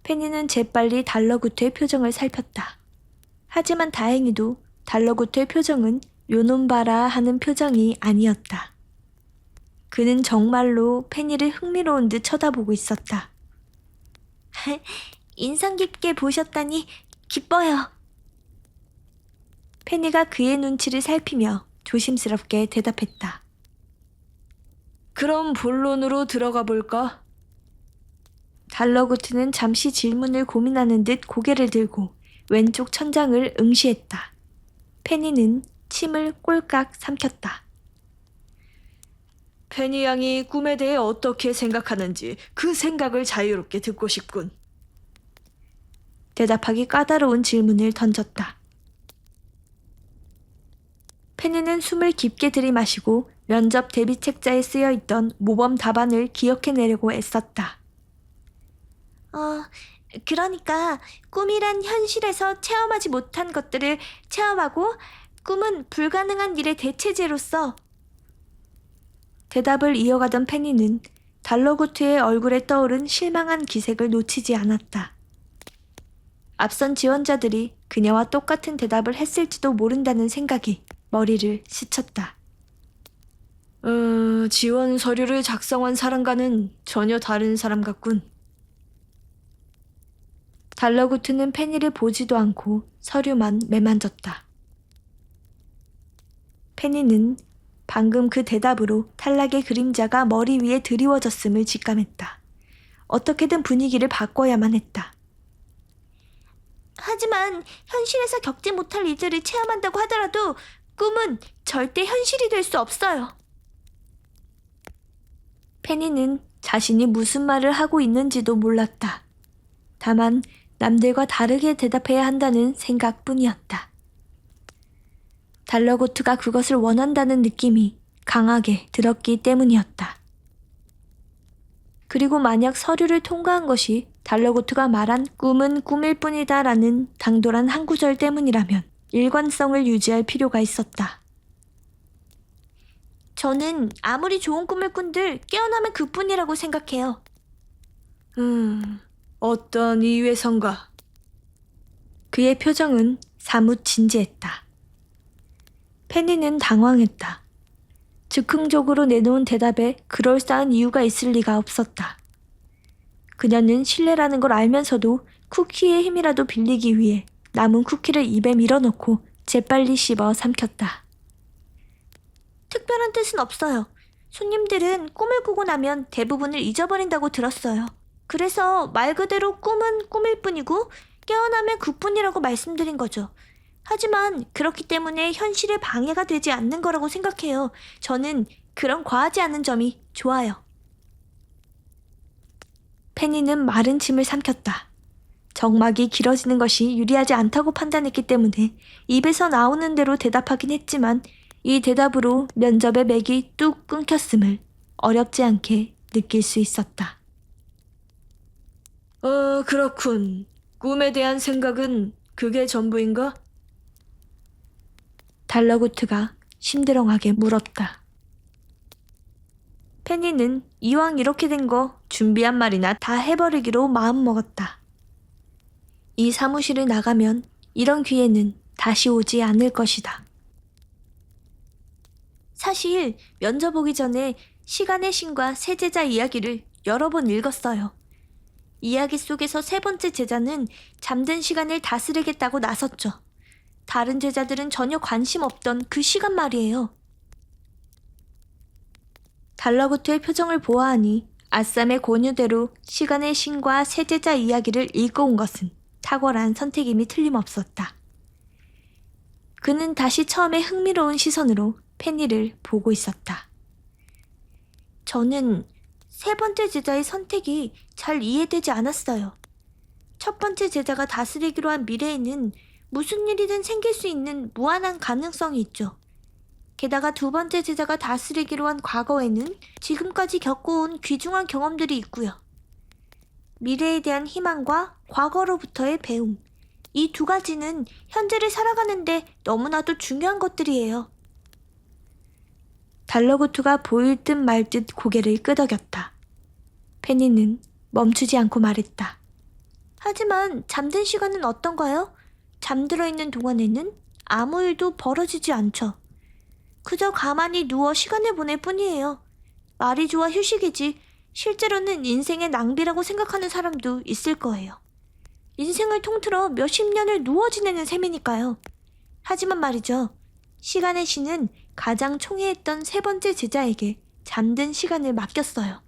페니는 재빨리 달러구트의 표정을 살폈다. 하지만 다행히도 달러구트의 표정은 요놈 봐라 하는 표정이 아니었다. 그는 정말로 페니를 흥미로운 듯 쳐다보고 있었다. 인상 깊게 보셨다니 기뻐요. 페니가 그의 눈치를 살피며 조심스럽게 대답했다. 그럼 본론으로 들어가 볼까? 달러구트는 잠시 질문을 고민하는 듯 고개를 들고 왼쪽 천장을 응시했다. 페니는 침을 꼴깍 삼켰다. 페니 양이 꿈에 대해 어떻게 생각하는지 그 생각을 자유롭게 듣고 싶군. 대답하기 까다로운 질문을 던졌다. 페니는 숨을 깊게 들이마시고 면접 대비 책자에 쓰여 있던 모범 답안을 기억해내려고 애썼다. 그러니까 꿈이란 현실에서 체험하지 못한 것들을 체험하고 꿈은 불가능한 일의 대체제로서. 대답을 이어가던 페니는 달러구트의 얼굴에 떠오른 실망한 기색을 놓치지 않았다. 앞선 지원자들이 그녀와 똑같은 대답을 했을지도 모른다는 생각이 머리를 스쳤다. 지원 서류를 작성한 사람과는 전혀 다른 사람 같군. 달러구트는 페니를 보지도 않고 서류만 매만졌다. 페니는 방금 그 대답으로 탈락의 그림자가 머리 위에 드리워졌음을 직감했다. 어떻게든 분위기를 바꿔야만 했다. 하지만 현실에서 겪지 못할 일들을 체험한다고 하더라도 꿈은 절대 현실이 될 수 없어요. 페니는 자신이 무슨 말을 하고 있는지도 몰랐다. 다만 남들과 다르게 대답해야 한다는 생각뿐이었다. 달러고트가 그것을 원한다는 느낌이 강하게 들었기 때문이었다. 그리고 만약 서류를 통과한 것이 달러고트가 말한 꿈은 꿈일 뿐이다 라는 당돌한 한 구절 때문이라면 일관성을 유지할 필요가 있었다. 저는 아무리 좋은 꿈을 꾼들 깨어나면 그뿐이라고 생각해요. 어떤 이유에선가? 그의 표정은 사뭇 진지했다. 페니는 당황했다. 즉흥적으로 내놓은 대답에 그럴싸한 이유가 있을 리가 없었다. 그녀는 실례라는 걸 알면서도 쿠키의 힘이라도 빌리기 위해 남은 쿠키를 입에 밀어넣고 재빨리 씹어 삼켰다. 특별한 뜻은 없어요. 손님들은 꿈을 꾸고 나면 대부분을 잊어버린다고 들었어요. 그래서 말 그대로 꿈은 꿈일 뿐이고 깨어나면 그뿐이라고 말씀드린 거죠. 하지만 그렇기 때문에 현실에 방해가 되지 않는 거라고 생각해요. 저는 그런 과하지 않은 점이 좋아요. 페니는 마른 침을 삼켰다. 정막이 길어지는 것이 유리하지 않다고 판단했기 때문에 입에서 나오는 대로 대답하긴 했지만 이 대답으로 면접의 맥이 뚝 끊겼음을 어렵지 않게 느낄 수 있었다. 그렇군. 꿈에 대한 생각은 그게 전부인가? 달러구트가 심드렁하게 물었다. 페니는 이왕 이렇게 된 거 준비한 말이나 다 해버리기로 마음먹었다. 이 사무실을 나가면 이런 기회는 다시 오지 않을 것이다. 사실 면접 오기 전에 시간의 신과 세 제자 이야기를 여러 번 읽었어요. 이야기 속에서 세 번째 제자는 잠든 시간을 다스리겠다고 나섰죠. 다른 제자들은 전혀 관심 없던 그 시간 말이에요. 달러구트의 표정을 보아하니 아쌈의 권유대로 시간의 신과 세 제자 이야기를 읽어온 것은 탁월한 선택임이 틀림없었다. 그는 다시 처음에 흥미로운 시선으로 페니를 보고 있었다. 저는 세 번째 제자의 선택이 잘 이해되지 않았어요. 첫 번째 제자가 다스리기로 한 미래에는 무슨 일이든 생길 수 있는 무한한 가능성이 있죠. 게다가 두 번째 제자가 다스리기로 한 과거에는 지금까지 겪어온 귀중한 경험들이 있고요. 미래에 대한 희망과 과거로부터의 배움, 이 두 가지는 현재를 살아가는데 너무나도 중요한 것들이에요. 달러구트가 보일 듯 말 듯 고개를 끄덕였다. 페니는 멈추지 않고 말했다. 하지만 잠든 시간은 어떤가요? 잠들어 있는 동안에는 아무 일도 벌어지지 않죠. 그저 가만히 누워 시간을 보낼 뿐이에요. 말이 좋아 휴식이지 실제로는 인생의 낭비라고 생각하는 사람도 있을 거예요. 인생을 통틀어 몇십 년을 누워 지내는 셈이니까요. 하지만 말이죠. 시간의 신은 가장 총애했던 세 번째 제자에게 잠든 시간을 맡겼어요.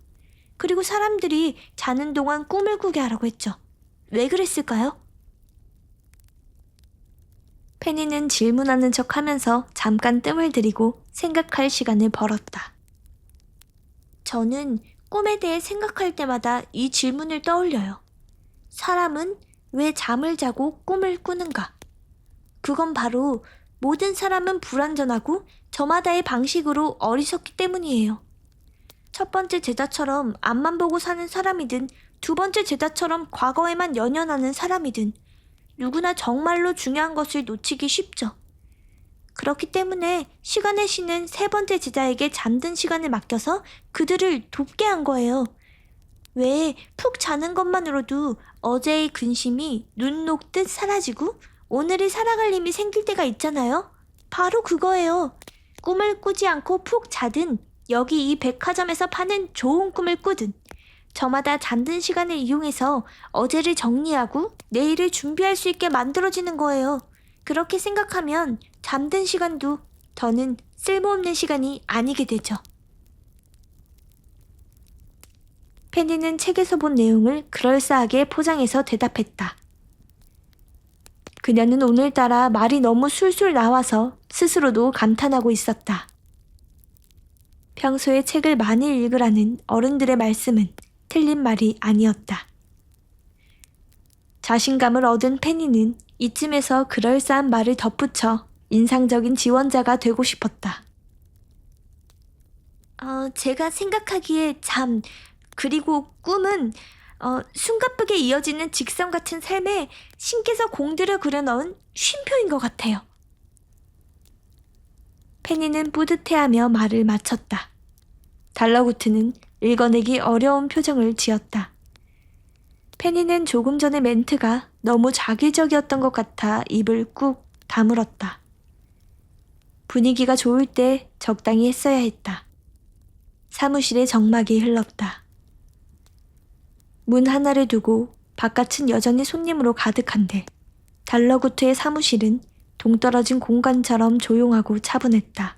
그리고 사람들이 자는 동안 꿈을 꾸게 하라고 했죠. 왜 그랬을까요? 페니는 질문하는 척 하면서 잠깐 뜸을 들이고 생각할 시간을 벌었다. 저는 꿈에 대해 생각할 때마다 이 질문을 떠올려요. 사람은 왜 잠을 자고 꿈을 꾸는가? 그건 바로 모든 사람은 불완전하고 저마다의 방식으로 어리석기 때문이에요. 첫 번째 제자처럼 앞만 보고 사는 사람이든 두 번째 제자처럼 과거에만 연연하는 사람이든 누구나 정말로 중요한 것을 놓치기 쉽죠. 그렇기 때문에 시간의 신은 세 번째 제자에게 잠든 시간을 맡겨서 그들을 돕게 한 거예요. 왜 푹 자는 것만으로도 어제의 근심이 눈 녹듯 사라지고 오늘을 살아갈 힘이 생길 때가 있잖아요. 바로 그거예요. 꿈을 꾸지 않고 푹 자든 여기 이 백화점에서 파는 좋은 꿈을 꾸든 저마다 잠든 시간을 이용해서 어제를 정리하고 내일을 준비할 수 있게 만들어지는 거예요. 그렇게 생각하면 잠든 시간도 더는 쓸모없는 시간이 아니게 되죠. 페니는 책에서 본 내용을 그럴싸하게 포장해서 대답했다. 그녀는 오늘따라 말이 너무 술술 나와서 스스로도 감탄하고 있었다. 평소에 책을 많이 읽으라는 어른들의 말씀은 틀린 말이 아니었다. 자신감을 얻은 페니는 이쯤에서 그럴싸한 말을 덧붙여 인상적인 지원자가 되고 싶었다. 제가 생각하기에 그리고 꿈은 숨가쁘게 이어지는 직선 같은 삶에 신께서 공들여 그려넣은 쉼표인 것 같아요. 페니는 뿌듯해하며 말을 마쳤다. 달러구트는 읽어내기 어려운 표정을 지었다. 페니는 조금 전의 멘트가 너무 자기적이었던 것 같아 입을 꾹 다물었다. 분위기가 좋을 때 적당히 했어야 했다. 사무실에 정막이 흘렀다. 문 하나를 두고 바깥은 여전히 손님으로 가득한데 달러구트의 사무실은 동떨어진 공간처럼 조용하고 차분했다.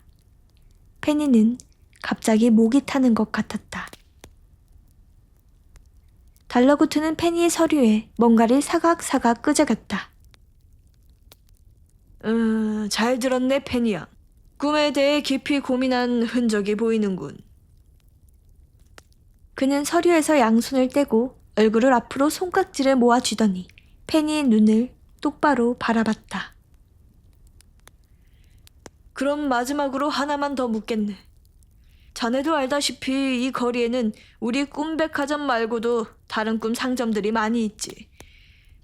페니는 갑자기 목이 타는 것 같았다. 달러구트는 페니의 서류에 뭔가를 사각사각 끄적였다. 잘 들었네, 페니야. 꿈에 대해 깊이 고민한 흔적이 보이는군. 그는 서류에서 양손을 떼고 얼굴을 앞으로 손깍지를 모아주더니 페니의 눈을 똑바로 바라봤다. 그럼 마지막으로 하나만 더 묻겠네. 자네도 알다시피 이 거리에는 우리 꿈백화점 말고도 다른 꿈 상점들이 많이 있지.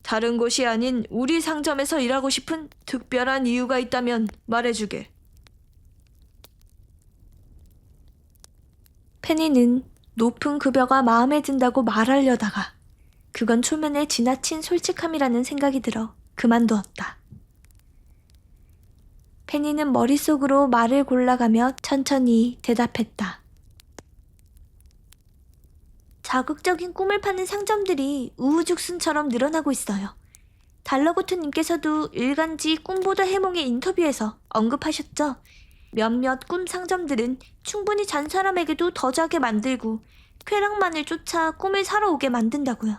다른 곳이 아닌 우리 상점에서 일하고 싶은 특별한 이유가 있다면 말해주게. 페니는 높은 급여가 마음에 든다고 말하려다가 그건 초면에 지나친 솔직함이라는 생각이 들어 그만두었다. 페니는 머릿속으로 말을 골라가며 천천히 대답했다. 자극적인 꿈을 파는 상점들이 우후죽순처럼 늘어나고 있어요. 달러고트님께서도 일간지 꿈보다 해몽의 인터뷰에서 언급하셨죠. 몇몇 꿈 상점들은 충분히 잔 사람에게도 더 자게 만들고 쾌락만을 쫓아 꿈을 사러 오게 만든다고요.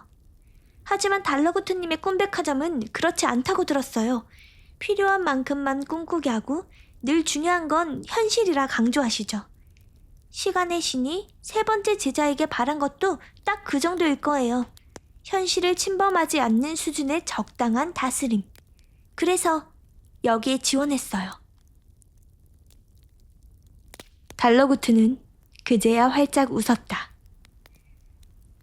하지만 달러고트님의 꿈백화점은 그렇지 않다고 들었어요. 필요한 만큼만 꿈꾸게 하고 늘 중요한 건 현실이라 강조하시죠. 시간의 신이 세 번째 제자에게 바란 것도 딱 그 정도일 거예요. 현실을 침범하지 않는 수준의 적당한 다스림. 그래서 여기에 지원했어요. 달러구트는 그제야 활짝 웃었다.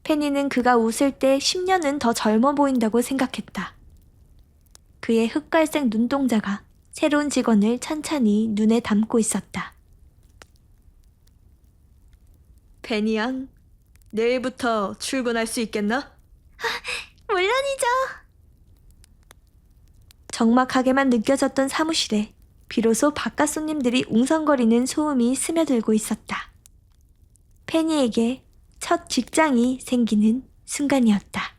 페니는 그가 웃을 때 10년은 더 젊어 보인다고 생각했다. 그의 흑갈색 눈동자가 새로운 직원을 찬찬히 눈에 담고 있었다. 페니 양, 내일부터 출근할 수 있겠나? 물론이죠. 적막하게만 느껴졌던 사무실에 비로소 바깥 손님들이 웅성거리는 소음이 스며들고 있었다. 페니에게 첫 직장이 생기는 순간이었다.